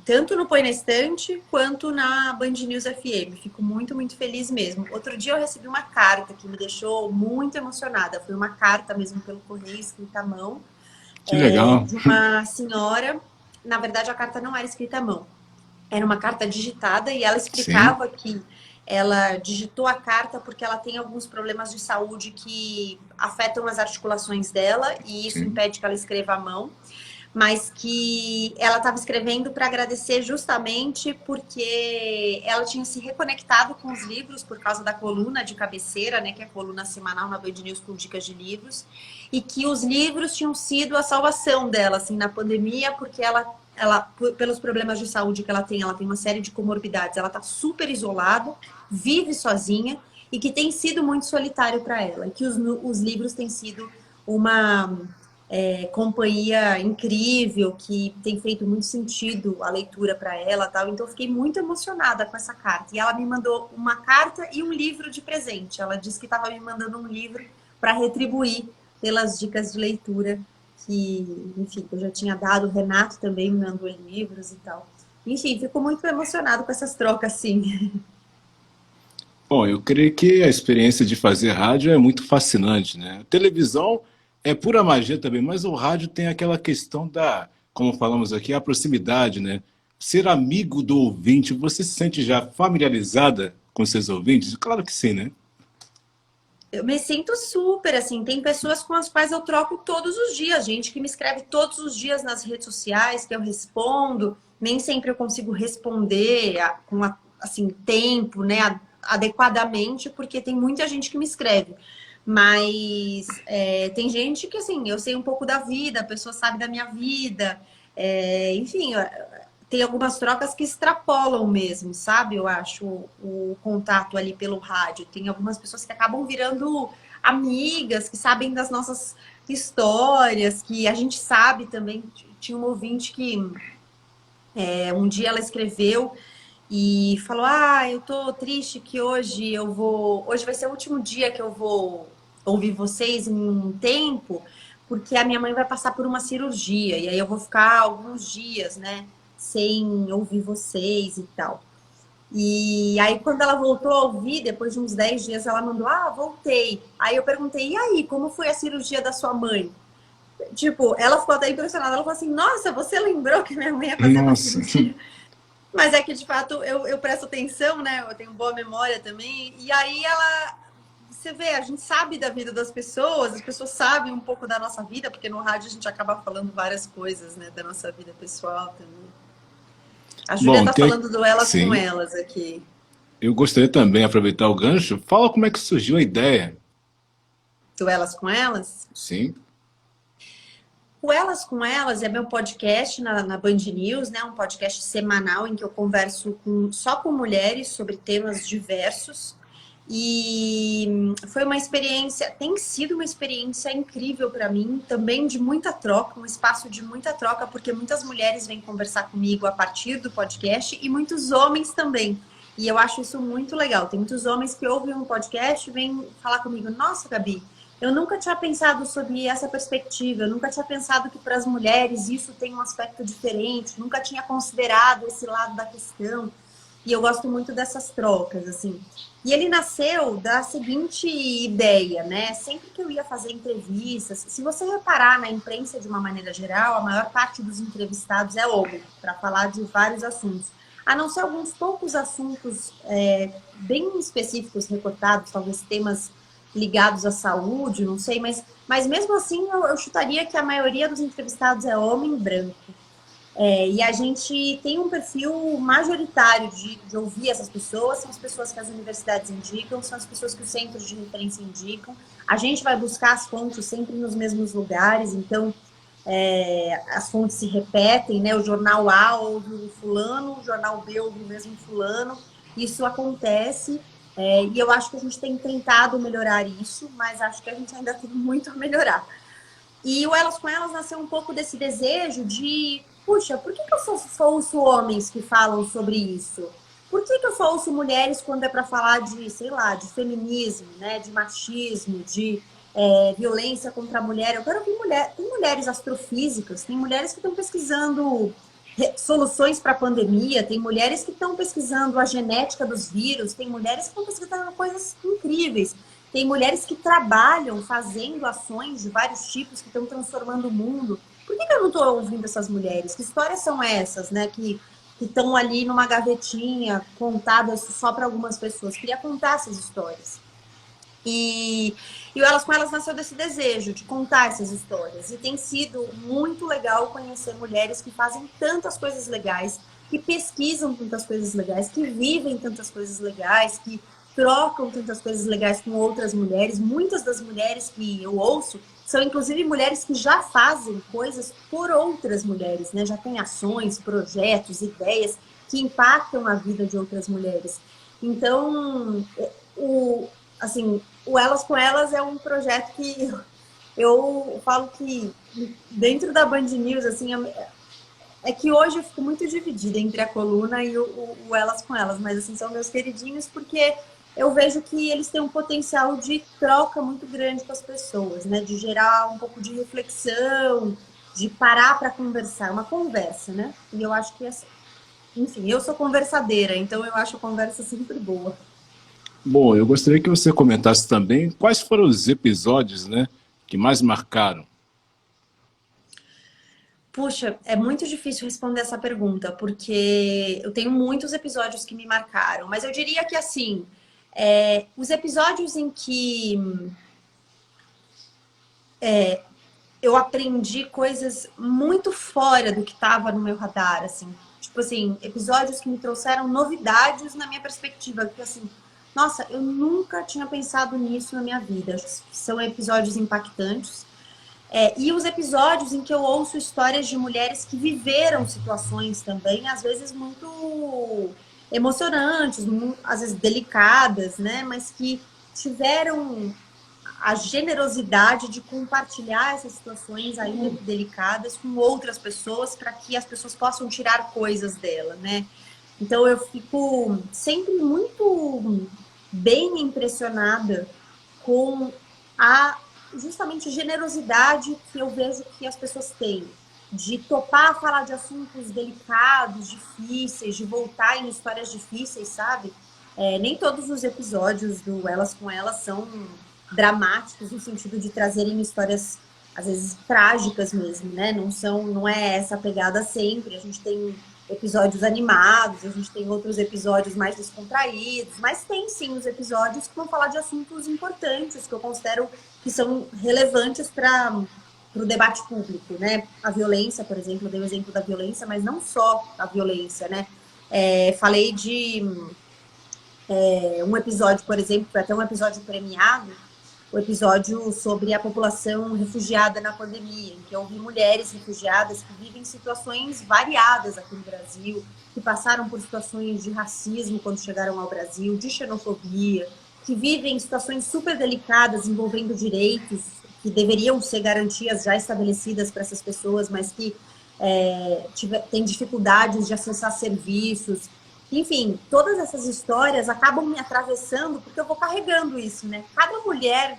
tanto no Põe na Estante quanto na Band News FM. Fico muito, muito feliz mesmo. Outro dia eu recebi uma carta que me deixou muito emocionada. Foi uma carta mesmo pelo correio, escrita à mão, Que legal. de uma senhora. Na verdade, a carta não era escrita à mão. Era uma carta digitada e ela Sim, explicava que ela digitou a carta porque ela tem alguns problemas de saúde que afetam as articulações dela e isso sim. impede que ela escreva à mão, mas que ela estava escrevendo para agradecer justamente porque ela tinha se reconectado com os livros por causa da coluna de cabeceira, né, que é a coluna semanal na Band News com dicas de livros, e que os livros tinham sido a salvação dela, assim, na pandemia, porque pelos problemas de saúde que ela tem uma série de comorbidades, ela está super isolada, vive sozinha e que tem sido muito solitário para ela, e que os livros têm sido uma companhia incrível, que tem feito muito sentido a leitura para ela, tal. Então eu fiquei muito emocionada com essa carta. E ela me mandou uma carta e um livro de presente. Ela disse que estava me mandando um livro para retribuir pelas dicas de leitura que, enfim, eu já tinha dado. O Renato também me mandou livros e tal. Enfim, fico muito emocionado com essas trocas, sim. Bom, eu creio que a experiência de fazer rádio é muito fascinante, né? A televisão é pura magia também, mas o rádio tem aquela questão da, como falamos aqui, a proximidade, né? Ser amigo do ouvinte, você se sente já familiarizada com seus ouvintes? Claro que sim, né? Eu me sinto super, assim, tem pessoas com as quais eu troco todos os dias, gente que me escreve todos os dias nas redes sociais, que eu respondo, nem sempre eu consigo responder assim, tempo, né, adequadamente, porque tem muita gente que me escreve. Mas tem gente que, assim, eu sei um pouco da vida, a pessoa sabe da minha vida, enfim, tem algumas trocas que extrapolam mesmo, sabe? Eu acho o contato ali pelo rádio. Tem algumas pessoas que acabam virando amigas, que sabem das nossas histórias, que a gente sabe também. Tinha um ouvinte que um dia ela escreveu e falou: Ah, eu tô triste que hoje eu vou. Hoje vai ser o último dia que eu vou ouvir vocês em um tempo, porque a minha mãe vai passar por uma cirurgia, e aí eu vou ficar alguns dias, né, sem ouvir vocês e tal. E aí, quando ela voltou a ouvir, depois de uns 10 dias, ela mandou: Ah, voltei. Aí eu perguntei: E aí, como foi a cirurgia da sua mãe? Tipo, ela ficou até impressionada. Ela falou assim: Nossa, você lembrou que minha mãe ia fazer uma Nossa. cirurgia? Mas é que, de fato, eu presto atenção, né? Eu tenho boa memória também. E aí você vê, a gente sabe da vida das pessoas, as pessoas sabem um pouco da nossa vida, porque no rádio a gente acaba falando várias coisas, né? Da nossa vida pessoal também. A Júlia Bom, tá falando do Elas com sim, Elas aqui. eu gostaria também de aproveitar o gancho. Fala como é que surgiu a ideia. Do Elas com Elas. Sim, O Elas com Elas é meu podcast na Band News, né? Um podcast semanal em que eu converso só com mulheres sobre temas diversos. E foi uma experiência, tem sido uma experiência incrível para mim, também de muita troca, um espaço de muita troca, porque muitas mulheres vêm conversar comigo a partir do podcast e muitos homens também. E eu acho isso muito legal. Tem muitos homens que ouvem um podcast e vêm falar comigo: Nossa, Gabi, eu nunca tinha pensado sobre essa perspectiva, eu nunca tinha pensado que para as mulheres isso tem um aspecto diferente, nunca tinha considerado esse lado da questão. E eu gosto muito dessas trocas, assim. E ele nasceu da seguinte ideia, né? Sempre que eu ia fazer entrevistas, se você reparar na imprensa de uma maneira geral, a maior parte dos entrevistados é homem, para falar de vários assuntos. A não ser alguns poucos assuntos bem específicos, recortados, talvez temas ligados à saúde, não sei, mas mesmo assim eu chutaria que a maioria dos entrevistados é homem branco. E a gente tem um perfil majoritário de ouvir essas pessoas, são as pessoas que as universidades indicam, são as pessoas que os centros de referência indicam. A gente vai buscar as fontes sempre nos mesmos lugares, então as fontes se repetem, né? O jornal A ouve o fulano, o jornal B ouve o mesmo fulano. Isso acontece, e eu acho que a gente tem tentado melhorar isso, mas acho que a gente ainda tem muito a melhorar. E o Elas com Elas nasceu um pouco desse desejo de, puxa, por que eu só ouço homens que falam sobre isso? Por que eu só ouço mulheres quando é para falar de, sei lá, de feminismo, né, de machismo, de violência contra a mulher? Eu quero ouvir mulher. Tem mulheres astrofísicas, tem mulheres que estão pesquisando soluções para a pandemia, tem mulheres que estão pesquisando a genética dos vírus, tem mulheres que estão pesquisando coisas incríveis, tem mulheres que trabalham fazendo ações de vários tipos que estão transformando o mundo. Por que eu não estou ouvindo essas mulheres? Que histórias são essas, né? Que estão ali numa gavetinha, contadas só para algumas pessoas. Queria contar essas histórias. E Elas com Elas nasceu desse desejo de contar essas histórias. E tem sido muito legal conhecer mulheres que fazem tantas coisas legais, que pesquisam tantas coisas legais, que vivem tantas coisas legais, que trocam tantas coisas legais com outras mulheres. Muitas das mulheres que eu ouço são, inclusive, mulheres que já fazem coisas por outras mulheres, né? Já têm ações, projetos, ideias que impactam a vida de outras mulheres. Então, assim, o Elas com Elas é um projeto que eu falo que dentro da Band News, assim, é que hoje eu fico muito dividida entre a coluna e o Elas com Elas, mas assim, são meus queridinhos porque eu vejo que eles têm um potencial de troca muito grande com as pessoas, né? De gerar um pouco de reflexão, de parar para conversar, uma conversa, né? E eu acho que, enfim, eu sou conversadeira, então eu acho a conversa sempre boa. Bom, eu gostaria que você comentasse também quais foram os episódios, né, que mais marcaram. Puxa, é muito difícil responder essa pergunta, porque eu tenho muitos episódios que me marcaram, mas eu diria que, assim, os episódios em que eu aprendi coisas muito fora do que estava no meu radar, assim, tipo assim, episódios que me trouxeram novidades na minha perspectiva, que assim, nossa, eu nunca tinha pensado nisso na minha vida. São episódios impactantes. E os episódios em que eu ouço histórias de mulheres que viveram situações também, às vezes muito emocionantes, às vezes delicadas, né? Mas que tiveram a generosidade de compartilhar essas situações ainda delicadas com outras pessoas para que as pessoas possam tirar coisas dela, né? Então eu fico sempre muito bem impressionada com a justamente generosidade que eu vejo que as pessoas têm de topar falar de assuntos delicados, difíceis, de voltar em histórias difíceis, sabe? Nem todos os episódios do Elas com Elas são dramáticos no sentido de trazerem histórias às vezes trágicas mesmo, né? Não é essa pegada sempre. A gente tem episódios animados, a gente tem outros episódios mais descontraídos, mas tem sim os episódios que vão falar de assuntos importantes, que eu considero que são relevantes para o debate público, né? A violência, por exemplo, eu dei o exemplo da violência, mas não só a violência, né? Falei de um episódio, por exemplo, foi até um episódio premiado, o episódio sobre a população refugiada na pandemia, em que eu ouvi mulheres refugiadas que vivem situações variadas aqui no Brasil, que passaram por situações de racismo quando chegaram ao Brasil, de xenofobia, que vivem situações super delicadas envolvendo direitos que deveriam ser garantias já estabelecidas para essas pessoas, mas que têm dificuldades de acessar serviços. Enfim, todas essas histórias acabam me atravessando porque eu vou carregando isso, né? Cada mulher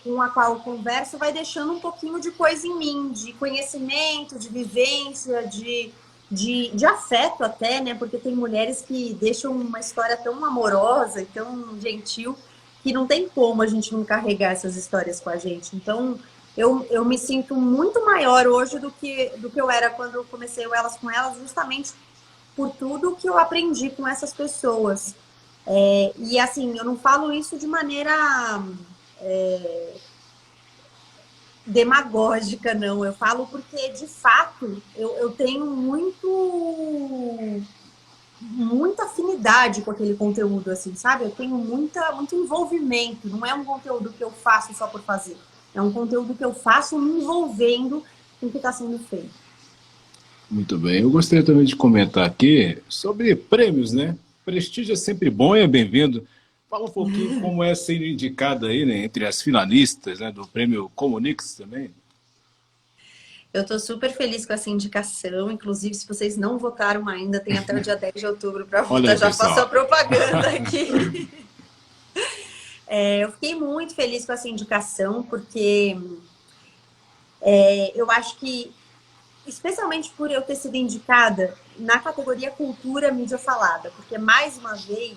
com a qual eu converso vai deixando um pouquinho de coisa em mim, de conhecimento, de vivência, de afeto até, né? Porque tem mulheres que deixam uma história tão amorosa e tão gentil que não tem como a gente não carregar essas histórias com a gente. Então, eu me sinto muito maior hoje do que eu era quando eu comecei o Elas com Elas, justamente por tudo que eu aprendi com essas pessoas. E assim, eu não falo isso de maneira demagógica, não. Eu falo porque, de fato, eu tenho muita afinidade com aquele conteúdo, assim, sabe? Eu tenho muito envolvimento. Não é um conteúdo que eu faço só por fazer. É um conteúdo que eu faço me envolvendo com o que está sendo feito. Muito bem. Eu gostaria também de comentar aqui sobre prêmios, né? Prestígio é sempre bom e é bem-vindo. Fala um pouquinho como é ser indicada aí, né, entre as finalistas, né, do prêmio Comunix também. Eu estou super feliz com essa indicação. Inclusive, se vocês não votaram ainda, tem até o dia 10 de outubro para Olha votar. aí, Já faço a pessoal. propaganda aqui. Eu fiquei muito feliz com essa indicação, porque eu acho que especialmente por eu ter sido indicada na categoria Cultura Mídia Falada, porque, mais uma vez,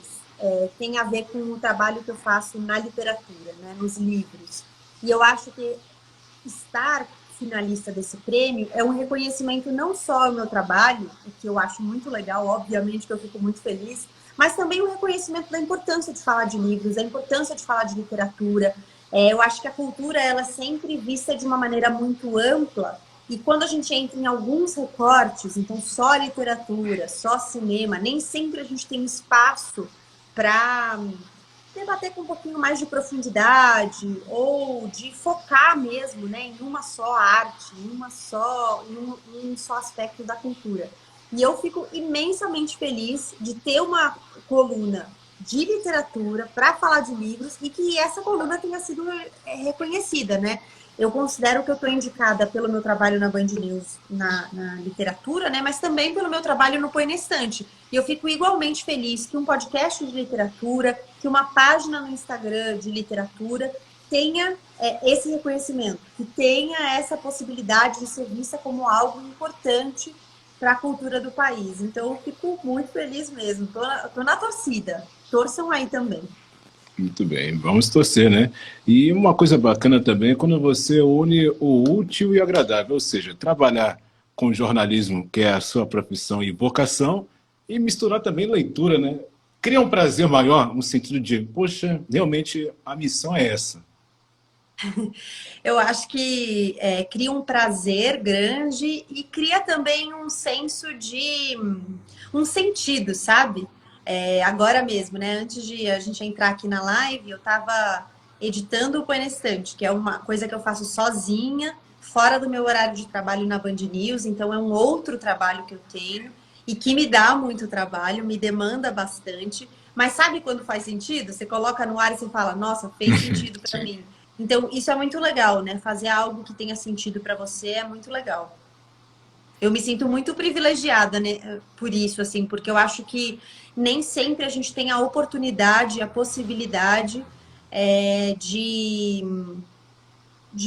tem a ver com o trabalho que eu faço na literatura, né, nos livros. E eu acho que estar finalista desse prêmio é um reconhecimento não só ao meu trabalho, o que eu acho muito legal, obviamente que eu fico muito feliz, mas também um reconhecimento da importância de falar de livros, da importância de falar de literatura. Eu acho que a cultura ela é sempre vista de uma maneira muito ampla, e quando a gente entra em alguns recortes, então só literatura, só cinema, nem sempre a gente tem espaço para debater com um pouquinho mais de profundidade ou de focar mesmo, né, em uma só arte, em um só aspecto da cultura. E eu fico imensamente feliz de ter uma coluna de literatura para falar de livros e que essa coluna tenha sido reconhecida, né? Eu considero que eu estou indicada pelo meu trabalho na Band News na literatura, né? Mas também pelo meu trabalho no Põe na Estante. E eu fico igualmente feliz que um podcast de literatura, que uma página no Instagram de literatura tenha esse reconhecimento, que tenha essa possibilidade de ser vista como algo importante para a cultura do país. Então, eu fico muito feliz mesmo. Tô na torcida. Torçam aí também. Muito bem, vamos torcer, né? E uma coisa bacana também é quando você une o útil e o agradável, ou seja, trabalhar com jornalismo, que é a sua profissão e vocação, e misturar também leitura, né? Cria um prazer maior, no sentido de, poxa, realmente a missão é essa. Eu acho que cria um prazer grande e cria também um senso de um sentido, sabe? Agora mesmo, né? Antes de a gente entrar aqui na live, eu estava editando o Põe na Estante, que é uma coisa que eu faço sozinha, fora do meu horário de trabalho na Band News, então é um outro trabalho que eu tenho e que me dá muito trabalho, me demanda bastante. Mas sabe quando faz sentido? Você coloca no ar e você fala, nossa, fez sentido para mim. Então, isso é muito legal, né? Fazer algo que tenha sentido para você é muito legal. Eu me sinto muito privilegiada, né, por isso, assim, porque eu acho que nem sempre a gente tem a oportunidade, a possibilidade de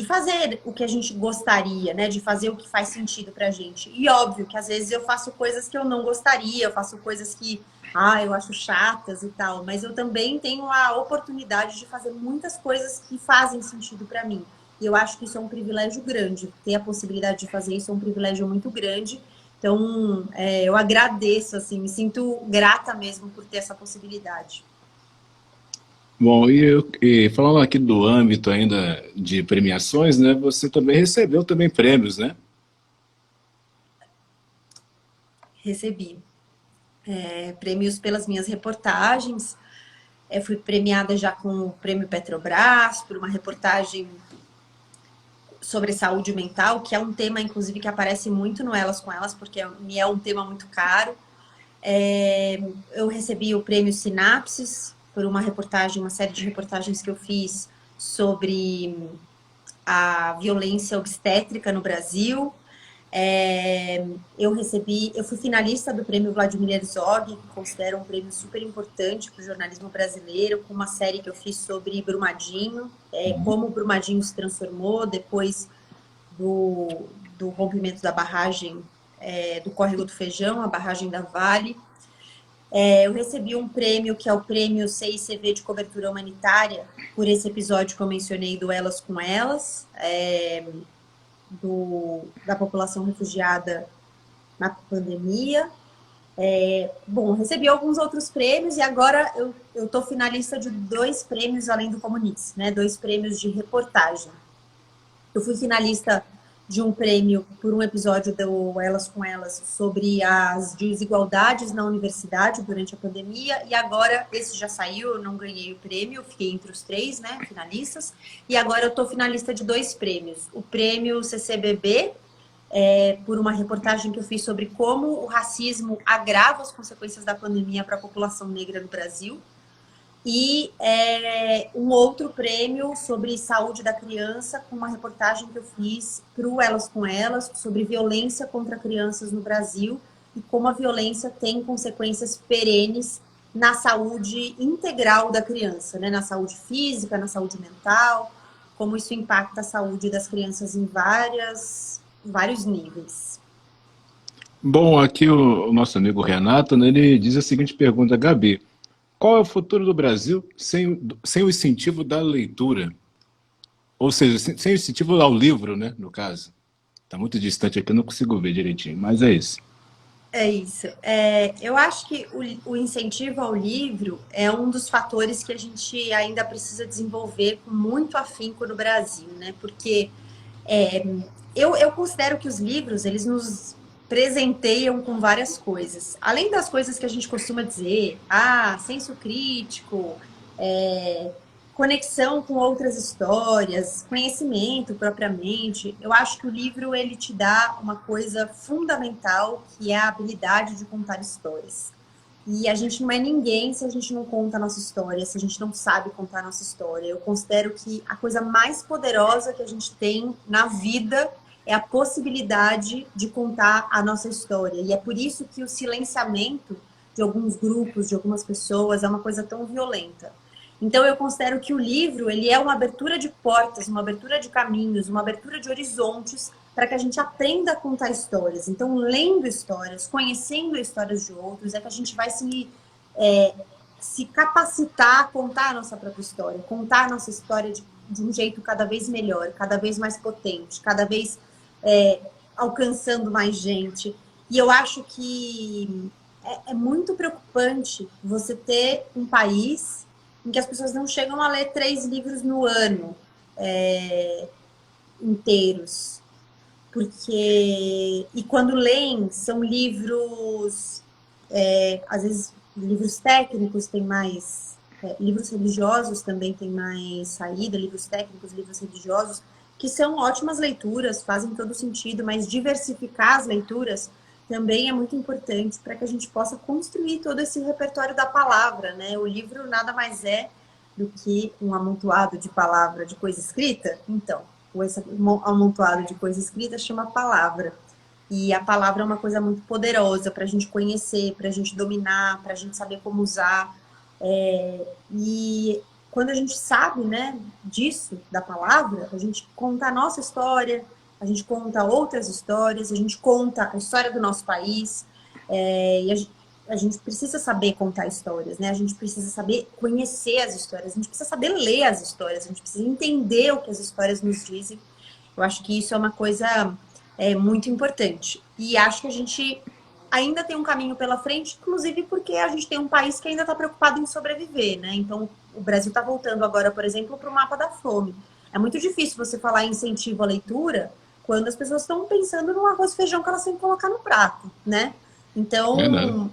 fazer o que a gente gostaria, né? De fazer o que faz sentido pra gente. E óbvio que às vezes eu faço coisas que eu não gostaria, eu faço coisas que, eu acho chatas e tal, mas eu também tenho a oportunidade de fazer muitas coisas que fazem sentido pra mim. E eu acho que isso é um privilégio grande. Ter a possibilidade de fazer isso é um privilégio muito grande. Então, eu agradeço, assim, me sinto grata mesmo por ter essa possibilidade. Bom, e falando aqui do âmbito ainda de premiações, né? Você também recebeu também prêmios, né? Recebi prêmios pelas minhas reportagens. Fui premiada já com o Prêmio Petrobras, por uma reportagem sobre saúde mental, que é um tema, inclusive, que aparece muito no Elas com Elas, porque me é um tema muito caro. Eu recebi o Prêmio Sinapses, por uma reportagem, uma série de reportagens que eu fiz sobre a violência obstétrica no Brasil. Eu fui finalista do Prêmio Vladimir Herzog, que considero um prêmio super importante para o jornalismo brasileiro, com uma série que eu fiz sobre Brumadinho, como o Brumadinho se transformou depois do rompimento da barragem do Córrego do Feijão, a barragem da Vale. Eu recebi um prêmio que é o Prêmio CICV de Cobertura Humanitária, por esse episódio que eu mencionei do Elas com Elas, da população refugiada na pandemia. Bom, recebi alguns outros prêmios e agora eu estou finalista de 2 prêmios além do Comuniques, né? 2 prêmios de reportagem. Eu fui finalista de um prêmio por um episódio do Elas com Elas sobre as desigualdades na universidade durante a pandemia, e agora esse já saiu, eu não ganhei o prêmio, eu fiquei entre os 3, né, finalistas, e agora eu estou finalista de 2 prêmios. O prêmio CCBB, por uma reportagem que eu fiz sobre como o racismo agrava as consequências da pandemia para a população negra no Brasil, e um outro prêmio sobre saúde da criança, com uma reportagem que eu fiz para o Elas com Elas, sobre violência contra crianças no Brasil e como a violência tem consequências perenes na saúde integral da criança, né? Na saúde física, na saúde mental, como isso impacta a saúde das crianças em vários níveis. Bom, aqui o nosso amigo Renato, né, ele diz a seguinte pergunta, Gabi, qual é o futuro do Brasil sem o incentivo da leitura? Ou seja, sem o incentivo ao livro, né, no caso. Está muito distante aqui, eu não consigo ver direitinho, mas é isso. É isso. Eu acho que o incentivo ao livro é um dos fatores que a gente ainda precisa desenvolver com muito afinco no Brasil, né? Porque é, eu considero que os livros, eles nos presenteiam com várias coisas. Além das coisas que a gente costuma dizer, senso crítico, é, conexão com outras histórias, conhecimento propriamente, eu acho que o livro ele te dá uma coisa fundamental, que é a habilidade de contar histórias. E a gente não é ninguém se a gente não conta a nossa história, se a gente não sabe contar a nossa história. Eu considero que a coisa mais poderosa que a gente tem na vida é a possibilidade de contar a nossa história. E é por isso que o silenciamento de alguns grupos, de algumas pessoas, é uma coisa tão violenta. Então eu considero que o livro, ele é uma abertura de portas, uma abertura de caminhos, uma abertura de horizontes para que a gente aprenda a contar histórias. Então, lendo histórias, conhecendo histórias de outros, é que a gente vai se capacitar a contar a nossa própria história, contar a nossa história de um jeito cada vez melhor, cada vez mais potente, cada vez alcançando mais gente. E eu acho que é muito preocupante você ter um país em que as pessoas não chegam a ler 3 livros no ano inteiros. Porque. E quando leem, são livros. Às vezes, livros técnicos têm mais. Livros religiosos também têm mais saída, livros técnicos, livros religiosos, que são ótimas leituras, fazem todo sentido, mas diversificar as leituras também é muito importante para que a gente possa construir todo esse repertório da palavra, né? O livro nada mais é do que um amontoado de palavra de coisa escrita. Então, esse amontoado de coisa escrita chama palavra. E a palavra é uma coisa muito poderosa para a gente conhecer, para a gente dominar, para a gente saber como usar. E quando a gente sabe, né, disso, da palavra, a gente conta a nossa história, a gente conta outras histórias, a gente conta a história do nosso país, e a gente precisa saber contar histórias, né? A gente precisa saber conhecer as histórias, a gente precisa saber ler as histórias, a gente precisa entender o que as histórias nos dizem. Eu acho que isso é uma coisa muito importante. E acho que a gente ainda tem um caminho pela frente, inclusive porque a gente tem um país que ainda está preocupado em sobreviver, né? Então, o Brasil está voltando agora, por exemplo, para o mapa da fome. É muito difícil você falar em incentivo à leitura quando as pessoas estão pensando no arroz e feijão que elas têm que colocar no prato, né? É nada. Então,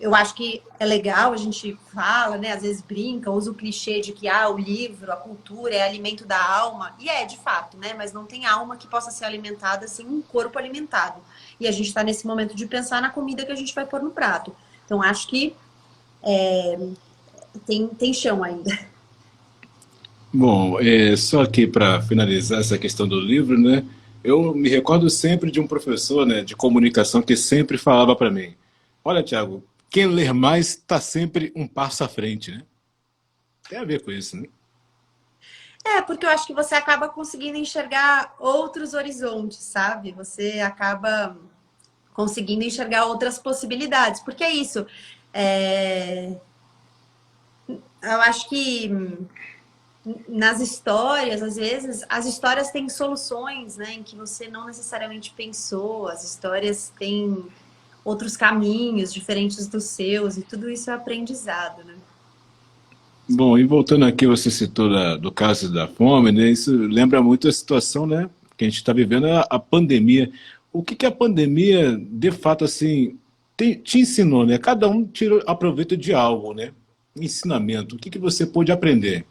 eu acho que é legal, a gente fala, né? Às vezes brinca, usa o clichê de que o livro, a cultura é alimento da alma. E de fato, né? Mas não tem alma que possa ser alimentada sem um corpo alimentado. E a gente está nesse momento de pensar na comida que a gente vai pôr no prato. Então, acho que tem chão ainda. Bom, só aqui para finalizar essa questão do livro, né? Eu me recordo sempre de um professor, né, de comunicação que sempre falava para mim: olha, Tiago, quem ler mais está sempre um passo à frente, né? Tem a ver com isso, né? Porque eu acho que você acaba conseguindo enxergar outros horizontes, sabe? Você acaba conseguindo enxergar outras possibilidades. Porque é isso. Eu acho que nas histórias, às vezes, as histórias têm soluções, né, em que você não necessariamente pensou, as histórias têm outros caminhos diferentes dos seus, e tudo isso é aprendizado, né? Bom, e voltando aqui, você citou do caso da fome, né? Isso lembra muito a situação, né, que a gente está vivendo, a pandemia. O que a pandemia, de fato, assim, te ensinou, né? Cada um aproveita de algo, né? Ensinamento. O que você pôde aprender?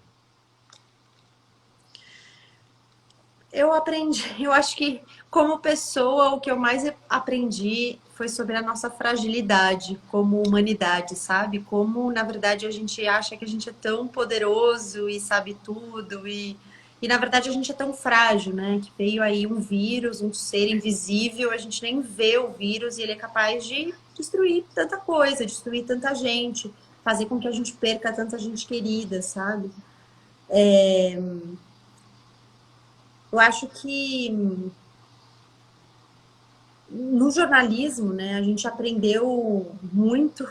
Eu aprendi, eu acho que como pessoa, o que eu mais aprendi foi sobre a nossa fragilidade como humanidade, sabe? Como, na verdade, a gente acha que a gente é tão poderoso e sabe tudo, e na verdade a gente é tão frágil, né? Que veio aí um vírus, um ser invisível, a gente nem vê o vírus e ele é capaz de destruir tanta coisa, destruir tanta gente, fazer com que a gente perca tanta gente querida, sabe? Eu acho que no jornalismo, né, a gente aprendeu muito,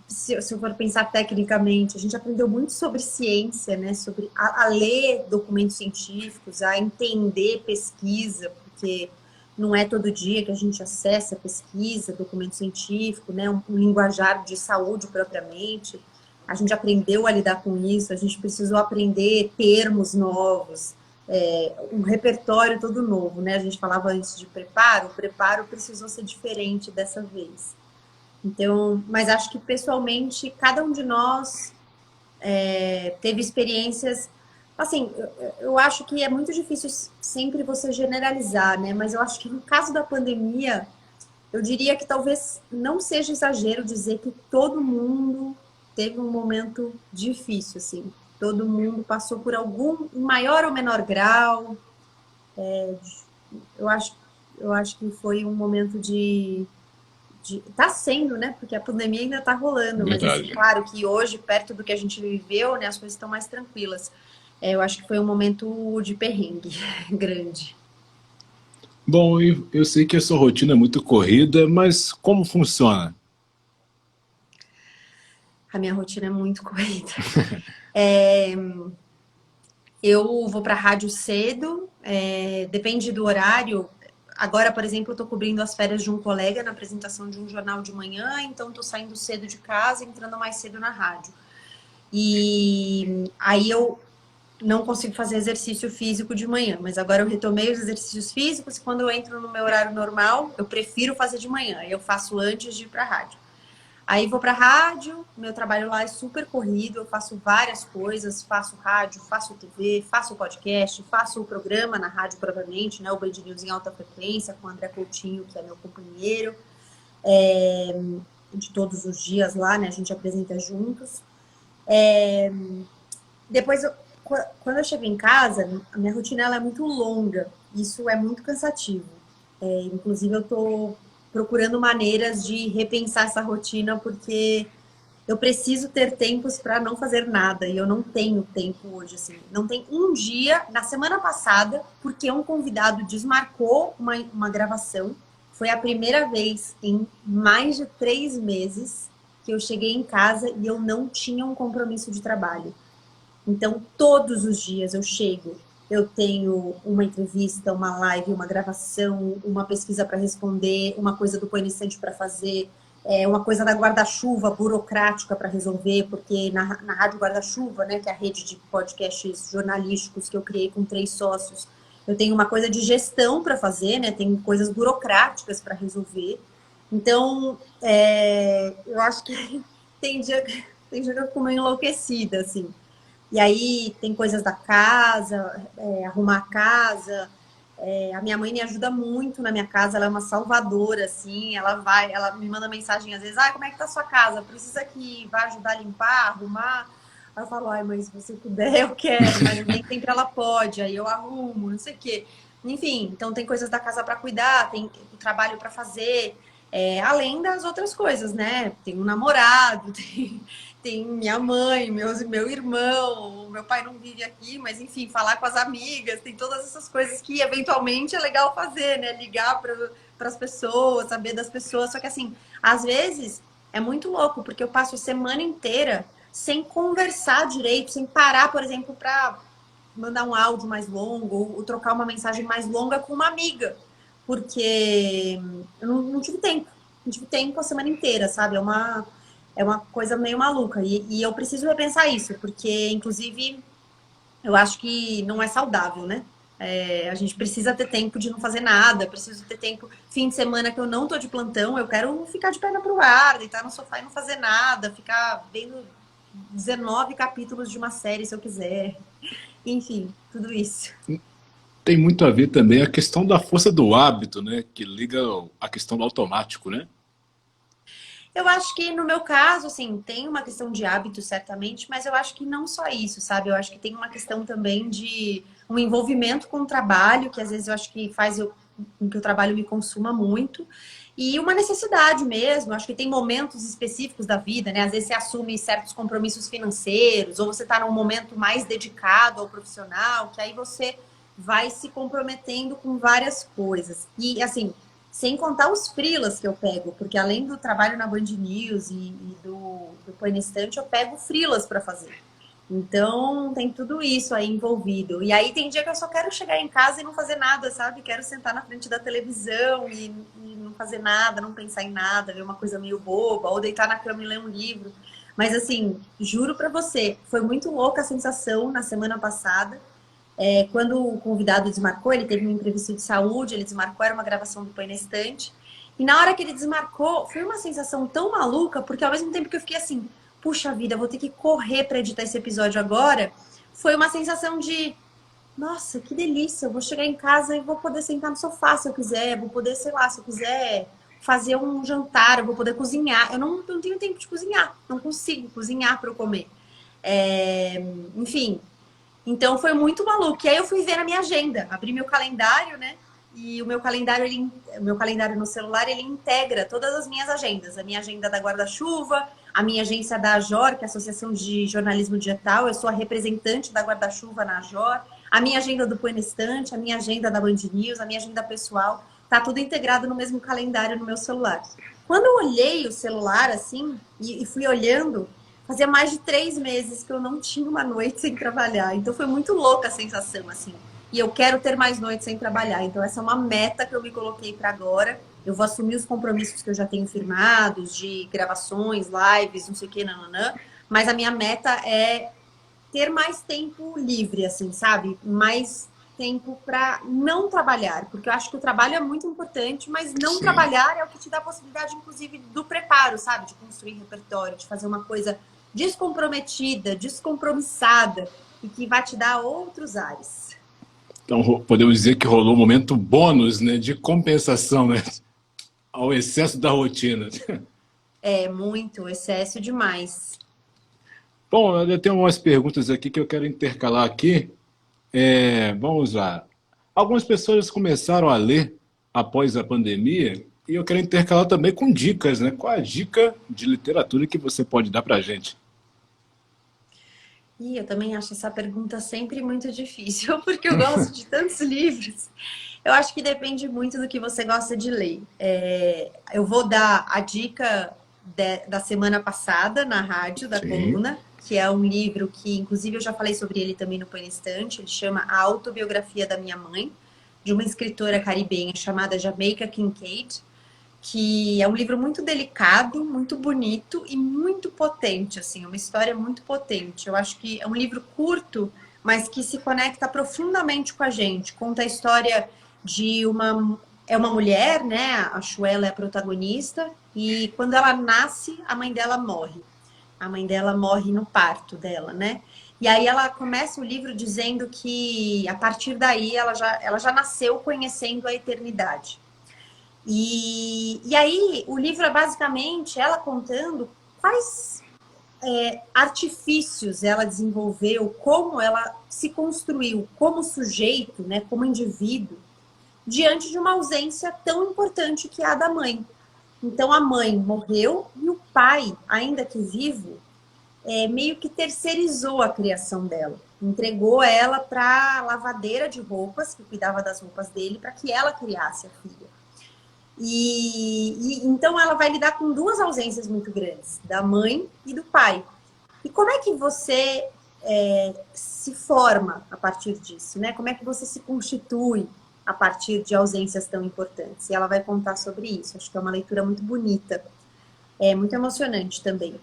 se eu for pensar tecnicamente, a gente aprendeu muito sobre ciência, né, sobre a ler documentos científicos, a entender pesquisa, porque não é todo dia que a gente acessa pesquisa, documento científico, né, um linguajar de saúde propriamente. A gente aprendeu a lidar com isso, a gente precisou aprender termos novos, um repertório todo novo, né? A gente falava antes de preparo, o preparo precisou ser diferente dessa vez. Então, mas acho que pessoalmente cada um de nós teve experiências. Assim, eu acho que é muito difícil sempre você generalizar, né? Mas eu acho que no caso da pandemia, eu diria que talvez não seja exagero dizer que todo mundo teve um momento difícil, assim. Todo mundo passou por algum, em maior ou menor grau. Eu acho, eu acho que foi um momento tá sendo, né? Porque a pandemia ainda tá rolando, mas assim, Verdade. claro que hoje, perto do que a gente viveu, né, as coisas estão mais tranquilas. Eu acho que foi um momento de perrengue grande. Bom, eu sei que a sua rotina é muito corrida, mas como funciona? A minha rotina é muito corrida. Eu vou para a rádio cedo, depende do horário. Agora, por exemplo, eu estou cobrindo as férias de um colega na apresentação de um jornal de manhã, então estou saindo cedo de casa e entrando mais cedo na rádio. E aí eu não consigo fazer exercício físico de manhã, mas agora eu retomei os exercícios físicos e quando eu entro no meu horário normal, eu prefiro fazer de manhã. Eu faço antes de ir para a rádio. Aí vou para rádio, meu trabalho lá é super corrido, eu faço várias coisas, faço rádio, faço TV, faço podcast, faço o programa na rádio provavelmente, né, o Band News em alta frequência, com o André Coutinho, que é meu companheiro, de todos os dias lá, né, a gente apresenta juntos. Depois, quando eu chego em casa, a minha rotina ela é muito longa, isso é muito cansativo. Inclusive, eu estou procurando maneiras de repensar essa rotina, porque eu preciso ter tempos para não fazer nada e eu não tenho tempo hoje, assim. Não tem um dia, na semana passada, porque um convidado desmarcou uma gravação. Foi a primeira vez em mais de 3 meses que eu cheguei em casa e eu não tinha um compromisso de trabalho. Então, todos os dias eu chego, eu tenho uma entrevista, uma live, uma gravação, uma pesquisa para responder, uma coisa do Coenicente para fazer, uma coisa da guarda-chuva burocrática para resolver, porque na Rádio Guarda-Chuva, né, que é a rede de podcasts jornalísticos que eu criei com 3 sócios, eu tenho uma coisa de gestão para fazer, né, tem coisas burocráticas para resolver. Então, eu acho que tem dia que eu fico meio enlouquecida, assim. E aí tem coisas da casa, arrumar a casa. A minha mãe me ajuda muito na minha casa, ela é uma salvadora, assim, ela me manda mensagem às vezes, como é que tá a sua casa? Precisa que vá ajudar a limpar, arrumar? Aí eu falo, mãe, se você puder, eu quero, mas nem sempre ela pode, aí eu arrumo, não sei o quê. Enfim, então tem coisas da casa para cuidar, tem o trabalho para fazer, além das outras coisas, né? Tem um namorado, tem minha mãe, meu irmão, meu pai não vive aqui, mas enfim, falar com as amigas, tem todas essas coisas que eventualmente é legal fazer, né? Ligar para as pessoas, saber das pessoas. Só que assim, às vezes é muito louco, porque eu passo a semana inteira sem conversar direito, sem parar, por exemplo, para mandar um áudio mais longo ou trocar uma mensagem mais longa com uma amiga, porque eu não tive tempo. Não tive tempo a semana inteira, sabe? É uma coisa meio maluca. E eu preciso repensar isso, porque, inclusive, eu acho que não é saudável, né? A gente precisa ter tempo de não fazer nada, preciso ter tempo. Fim de semana que eu não tô de plantão, eu quero ficar de perna pro ar, deitar no sofá e não fazer nada, ficar vendo 19 capítulos de uma série se eu quiser. Enfim, tudo isso. Tem muito a ver também a questão da força do hábito, né? Que liga a questão do automático, né? Eu acho que no meu caso, assim, tem uma questão de hábito, certamente, mas eu acho que não só isso, sabe? Eu acho que tem uma questão também de um envolvimento com o trabalho, que às vezes eu acho que faz com que o trabalho me consuma muito, e uma necessidade mesmo. Eu acho que tem momentos específicos da vida, né? Às vezes você assume certos compromissos financeiros, ou você está num momento mais dedicado ao profissional, que aí você vai se comprometendo com várias coisas. E, assim, sem contar os freelas que eu pego, porque além do trabalho na Band News e do Põe na Estante, eu pego freelas para fazer. Então, tem tudo isso aí envolvido. E aí tem dia que eu só quero chegar em casa e não fazer nada, sabe? Quero sentar na frente da televisão e não fazer nada, não pensar em nada, ver uma coisa meio boba, ou deitar na cama e ler um livro. Mas, assim, juro pra você, foi muito louca a sensação na semana passada. Quando o convidado desmarcou, ele teve um imprevisto de saúde, ele desmarcou, era uma gravação do Põe na Estante. E na hora que ele desmarcou, foi uma sensação tão maluca, porque ao mesmo tempo que eu fiquei assim, puxa vida, vou ter que correr para editar esse episódio agora, foi uma sensação de, nossa, que delícia, eu vou chegar em casa e vou poder sentar no sofá se eu quiser, vou poder, sei lá, se eu quiser fazer um jantar, eu vou poder cozinhar. Eu não tenho tempo de cozinhar, não consigo cozinhar para eu comer. Enfim, então foi muito maluco. E aí eu fui ver na minha agenda, abri meu calendário, né? E o meu calendário, o meu calendário no celular, ele integra todas as minhas agendas. A minha agenda da Guarda-Chuva, a minha agência da AJOR, que é a Associação de Jornalismo Digital. Eu sou a representante da Guarda-Chuva na AJOR. A minha agenda do Põe na Estante, a minha agenda da Band News, a minha agenda pessoal. Tá tudo integrado no mesmo calendário no meu celular. Quando eu olhei o celular, assim, e fui olhando, fazia mais de 3 meses que eu não tinha uma noite sem trabalhar. Então foi muito louca a sensação, assim. E eu quero ter mais noites sem trabalhar. Então essa é uma meta que eu me coloquei para agora. Eu vou assumir os compromissos que eu já tenho firmados, de gravações, lives, não sei o que, nananã. Mas a minha meta é ter mais tempo livre, assim, sabe? Mais tempo para não trabalhar. Porque eu acho que o trabalho é muito importante, mas não Sim. trabalhar é o que te dá a possibilidade, inclusive, do preparo, sabe? De construir repertório, de fazer uma coisa descomprometida, descompromissada e que vai te dar outros ares. Então, podemos dizer que rolou um momento bônus, né, de compensação, né, ao excesso da rotina. É muito, excesso demais. Bom, eu tenho umas perguntas aqui que eu quero intercalar aqui. Vamos lá. Algumas pessoas começaram a ler após a pandemia e eu quero intercalar também com dicas, né? Qual a dica de literatura que você pode dar para a gente? E eu também acho essa pergunta sempre muito difícil, porque eu gosto de tantos livros. Eu acho que depende muito do que você gosta de ler. Eu vou dar a dica da semana passada na rádio, da Sim. coluna, que é um livro que, inclusive, eu já falei sobre ele também no Põe na Estante. Ele chama A Autobiografia da Minha Mãe, de uma escritora caribenha chamada Jamaica Kincaid, que é um livro muito delicado, muito bonito e muito potente, assim, uma história muito potente. Eu acho que é um livro curto, mas que se conecta profundamente com a gente. Conta a história de uma mulher, né? A Shuela é a protagonista, e quando ela nasce, a mãe dela morre. A mãe dela morre no parto dela, né? E aí ela começa o livro dizendo que a partir daí ela já nasceu conhecendo a eternidade. E aí o livro é basicamente ela contando quais artifícios ela desenvolveu, como ela se construiu como sujeito, né, como indivíduo, diante de uma ausência tão importante que é a da mãe. Então a mãe morreu e o pai, ainda que vivo, meio que terceirizou a criação dela. Entregou ela para a lavadeira de roupas, que cuidava das roupas dele, para que ela criasse a filha. E então ela vai lidar com duas ausências muito grandes, da mãe e do pai. E como é que você se forma a partir disso, né? Como é que você se constitui a partir de ausências tão importantes? E ela vai contar sobre isso. Acho que é uma leitura muito bonita, muito emocionante também.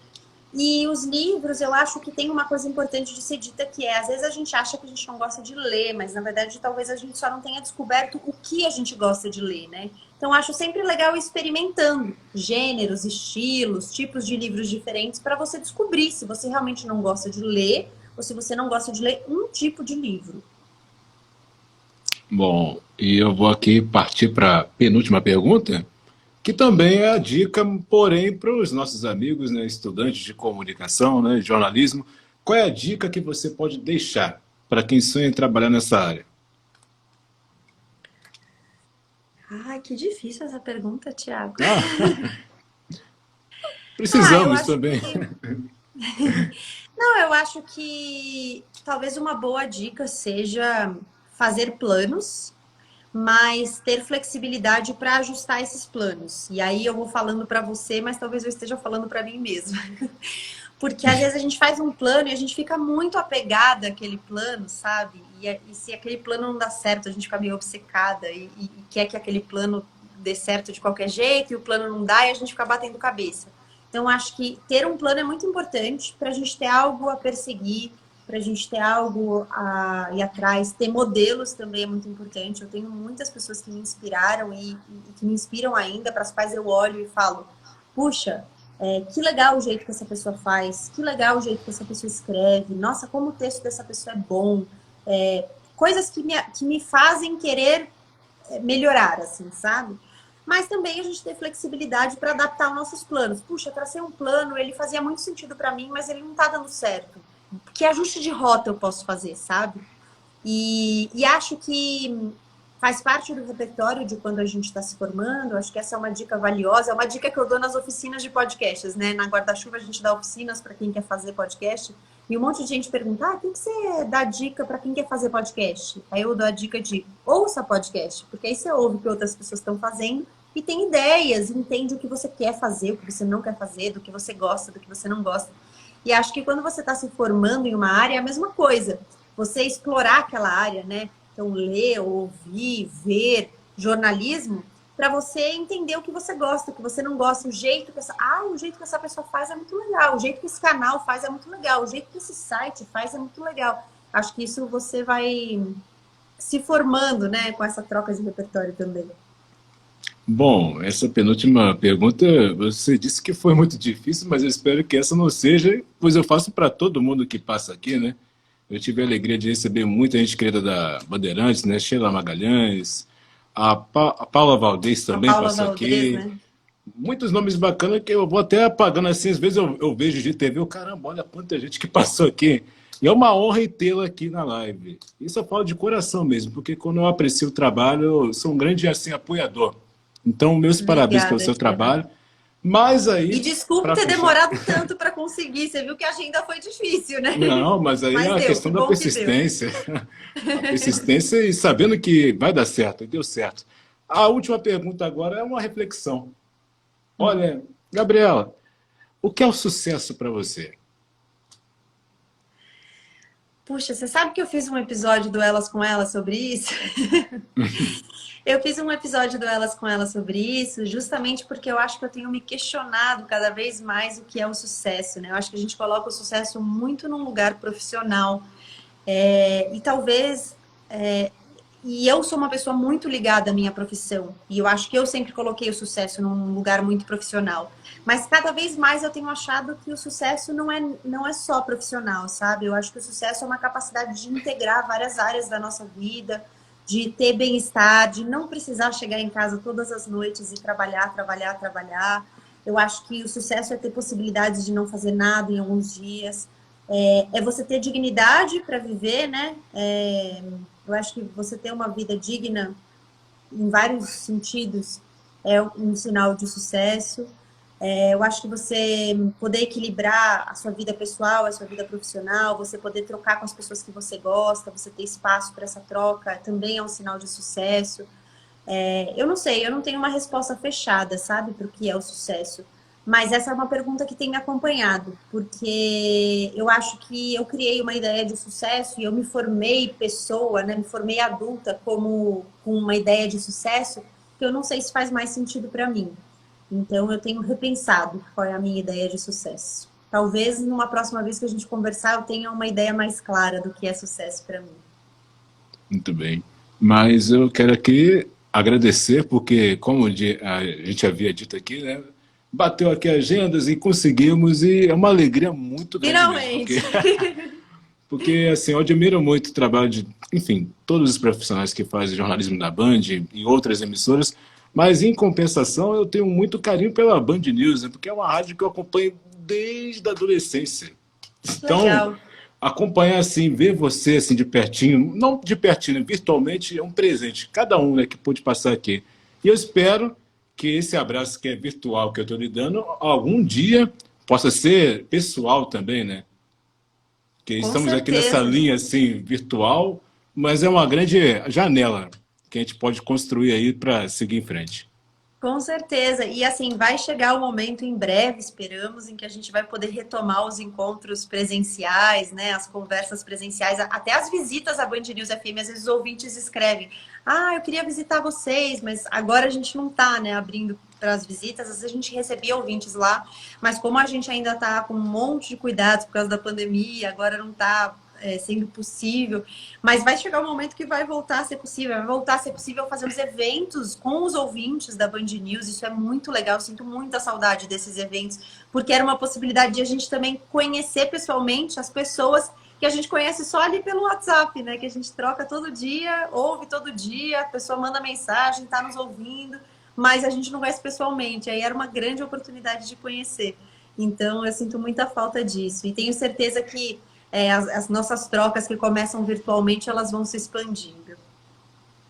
E os livros, eu acho que tem uma coisa importante de ser dita, que às vezes a gente acha que a gente não gosta de ler, mas na verdade talvez a gente só não tenha descoberto o que a gente gosta de ler, né? Então acho sempre legal ir experimentando gêneros, estilos, tipos de livros diferentes para você descobrir se você realmente não gosta de ler ou se você não gosta de ler um tipo de livro. Bom, e eu vou aqui partir para a penúltima pergunta, que também é a dica, porém, para os nossos amigos, né, estudantes de comunicação, né, de jornalismo. Qual é a dica que você pode deixar para quem sonha em trabalhar nessa área? Ai, que difícil essa pergunta, Thiago. Ah, Eu precisamos acho também. que não, eu acho que talvez uma boa dica seja fazer planos, mas ter flexibilidade para ajustar esses planos. E aí eu vou falando para você, mas talvez eu esteja falando para mim mesma. Porque às vezes a gente faz um plano e a gente fica muito apegada àquele plano, sabe? E se aquele plano não dá certo, a gente fica meio obcecada e quer que aquele plano dê certo de qualquer jeito e o plano não dá e a gente fica batendo cabeça. Então, acho que ter um plano é muito importante para a gente ter algo a perseguir, para a gente ter algo a ir atrás. Ter modelos também é muito importante. Eu tenho muitas pessoas que me inspiraram e que me inspiram ainda, para as quais eu olho e falo, puxa, que legal o jeito que essa pessoa faz, que legal o jeito que essa pessoa escreve, nossa, como o texto dessa pessoa é bom. Coisas que me fazem querer melhorar, assim, sabe? Mas também a gente ter flexibilidade para adaptar os nossos planos. Puxa, tracei um plano, ele fazia muito sentido para mim, mas ele não está dando certo. Que ajuste de rota eu posso fazer, sabe? E acho que faz parte do repertório de quando a gente está se formando. Acho que essa é uma dica valiosa. É uma dica que eu dou nas oficinas de podcasts, né? Na Guarda-Chuva a gente dá oficinas para quem quer fazer podcast. E um monte de gente pergunta, o que você dá dica para quem quer fazer podcast? Aí eu dou a dica de ouça podcast, porque aí você ouve o que outras pessoas estão fazendo e tem ideias, entende o que você quer fazer, o que você não quer fazer, do que você gosta, do que você não gosta. E acho que quando você está se formando em uma área, é a mesma coisa. Você explorar aquela área, né? Então, ler, ouvir, ver, jornalismo, para você entender o que você gosta, o que você não gosta, o jeito que essa pessoa faz é muito legal, o jeito que esse canal faz é muito legal, o jeito que esse site faz é muito legal. Acho que isso você vai se formando, né, com essa troca de repertório também. Bom, essa penúltima pergunta, você disse que foi muito difícil, mas eu espero que essa não seja, pois eu faço para todo mundo que passa aqui, né? Eu tive a alegria de receber muita gente querida da Bandeirantes, né? Sheila Magalhães, a Paula Valdez também Paula passou Valdez, aqui. né? Muitos nomes bacanas que eu vou até apagando assim, às vezes eu vejo de TV, caramba, olha quanta gente que passou aqui. E é uma honra tê-la aqui na live. Isso eu falo de coração mesmo, porque quando eu aprecio o trabalho, eu sou um grande assim, apoiador. Então, meus parabéns pelo Obrigada, seu Sheila. trabalho. Mas E aí, desculpe para ter fechar. demorado tanto para conseguir. Você viu que a agenda foi difícil, né? Não, mas aí é Mas a deu, que questão da bom que deu. persistência. A persistência e sabendo que vai dar certo, e deu certo. A última pergunta agora é uma reflexão. Olha, Gabriela, o que é o sucesso para você? Puxa, você sabe que eu fiz um episódio do Elas com Elas sobre isso? Eu fiz um episódio do Elas com Elas sobre isso, justamente porque eu acho que eu tenho me questionado cada vez mais o que é o sucesso, né? Eu acho que a gente coloca o sucesso muito num lugar profissional. E talvez... E eu sou uma pessoa muito ligada à minha profissão. E eu acho que eu sempre coloquei o sucesso num lugar muito profissional. Mas cada vez mais eu tenho achado que o sucesso não é só profissional, sabe? Eu acho que o sucesso é uma capacidade de integrar várias áreas da nossa vida, de ter bem-estar, de não precisar chegar em casa todas as noites e trabalhar, trabalhar, trabalhar. Eu acho que o sucesso é ter possibilidades de não fazer nada em alguns dias. É você ter dignidade para viver, né? Eu acho que você ter uma vida digna, em vários sentidos, é um sinal de sucesso. Eu acho que você poder equilibrar a sua vida pessoal, a sua vida profissional, você poder trocar com as pessoas que você gosta, você ter espaço para essa troca, também é um sinal de sucesso. Eu não sei, eu não tenho uma resposta fechada, sabe, para o que é o sucesso. Mas essa é uma pergunta que tem me acompanhado, porque eu acho que eu criei uma ideia de sucesso e eu me formei pessoa, né, me formei adulta com uma ideia de sucesso que eu não sei se faz mais sentido para mim. Então, eu tenho repensado qual é a minha ideia de sucesso. Talvez, numa próxima vez que a gente conversar, eu tenha uma ideia mais clara do que é sucesso para mim. Muito bem. Mas eu quero aqui agradecer, porque, como a gente havia dito aqui, né? Bateu aqui agendas e conseguimos, e é uma alegria muito grande mesmo, Finalmente! porque assim, eu admiro muito o trabalho de, enfim, todos os profissionais que fazem jornalismo na Band e outras emissoras, mas em compensação eu tenho muito carinho pela Band News, né, porque é uma rádio que eu acompanho desde a adolescência. Então, Legal. acompanhar assim, ver você assim de pertinho, não de pertinho, virtualmente é um presente, cada um, né, que pôde passar aqui. E eu espero que esse abraço que é virtual que eu estou lhe dando, algum dia possa ser pessoal também, né? Que Com estamos aqui nessa certeza. linha assim virtual, mas é uma grande janela que a gente pode construir aí para seguir em frente. Com certeza. E assim, vai chegar o momento em breve, esperamos, em que a gente vai poder retomar os encontros presenciais, né? As conversas presenciais, até as visitas à Band News FM. Às vezes os ouvintes escrevem: ah, eu queria visitar vocês, mas agora a gente não está, né, abrindo para as visitas. Às vezes a gente recebia ouvintes lá, mas como a gente ainda está com um monte de cuidados por causa da pandemia, agora não está sendo possível, mas vai chegar um momento que vai voltar a ser possível, vai voltar a ser possível fazer os eventos com os ouvintes da Band News. Isso é muito legal, eu sinto muita saudade desses eventos, porque era uma possibilidade de a gente também conhecer pessoalmente as pessoas que a gente conhece só ali pelo WhatsApp, né? Que a gente troca todo dia, ouve todo dia, a pessoa manda mensagem, tá nos ouvindo, mas a gente não conhece pessoalmente. Aí era uma grande oportunidade de conhecer. Então, eu sinto muita falta disso. E tenho certeza que as nossas trocas que começam virtualmente, elas vão se expandindo.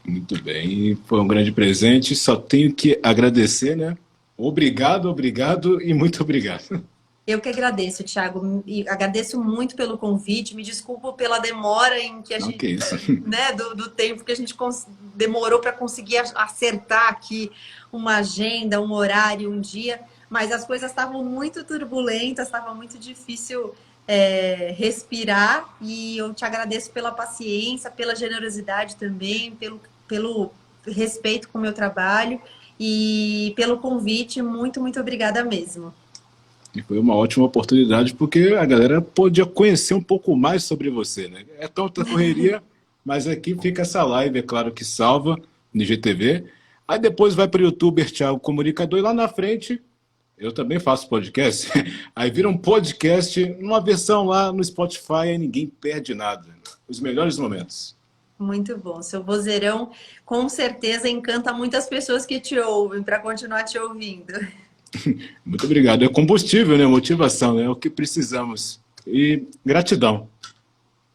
Muito bem, foi um grande presente. Só tenho que agradecer, né? Obrigado, obrigado e muito obrigado. Eu que agradeço, Thiago, e agradeço muito pelo convite. Me desculpo pela demora em que a Não, gente, que isso. né, do tempo que a gente demorou para conseguir acertar aqui uma agenda, um horário, um dia, mas as coisas estavam muito turbulentas, estava muito difícil respirar, e eu te agradeço pela paciência, pela generosidade também, pelo respeito com o meu trabalho e pelo convite. Muito, muito obrigada mesmo. E foi uma ótima oportunidade porque a galera podia conhecer um pouco mais sobre você, né? É tanta correria, mas aqui fica essa live, é claro que salva no IGTV. Aí depois vai para o YouTuber Thiago Comunicador e lá na frente eu também faço podcast. Aí vira um podcast, uma versão lá no Spotify e ninguém perde nada. Os melhores momentos. Muito bom. Seu vozeirão com certeza encanta muitas pessoas que te ouvem para continuar te ouvindo. Muito obrigado. É combustível, né? Motivação, né? É o que precisamos. E gratidão.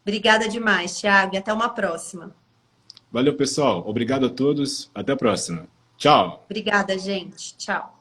Obrigada demais, Thiago, e até uma próxima. Valeu, pessoal. Obrigado a todos. Até a próxima. Tchau. Obrigada, gente. Tchau.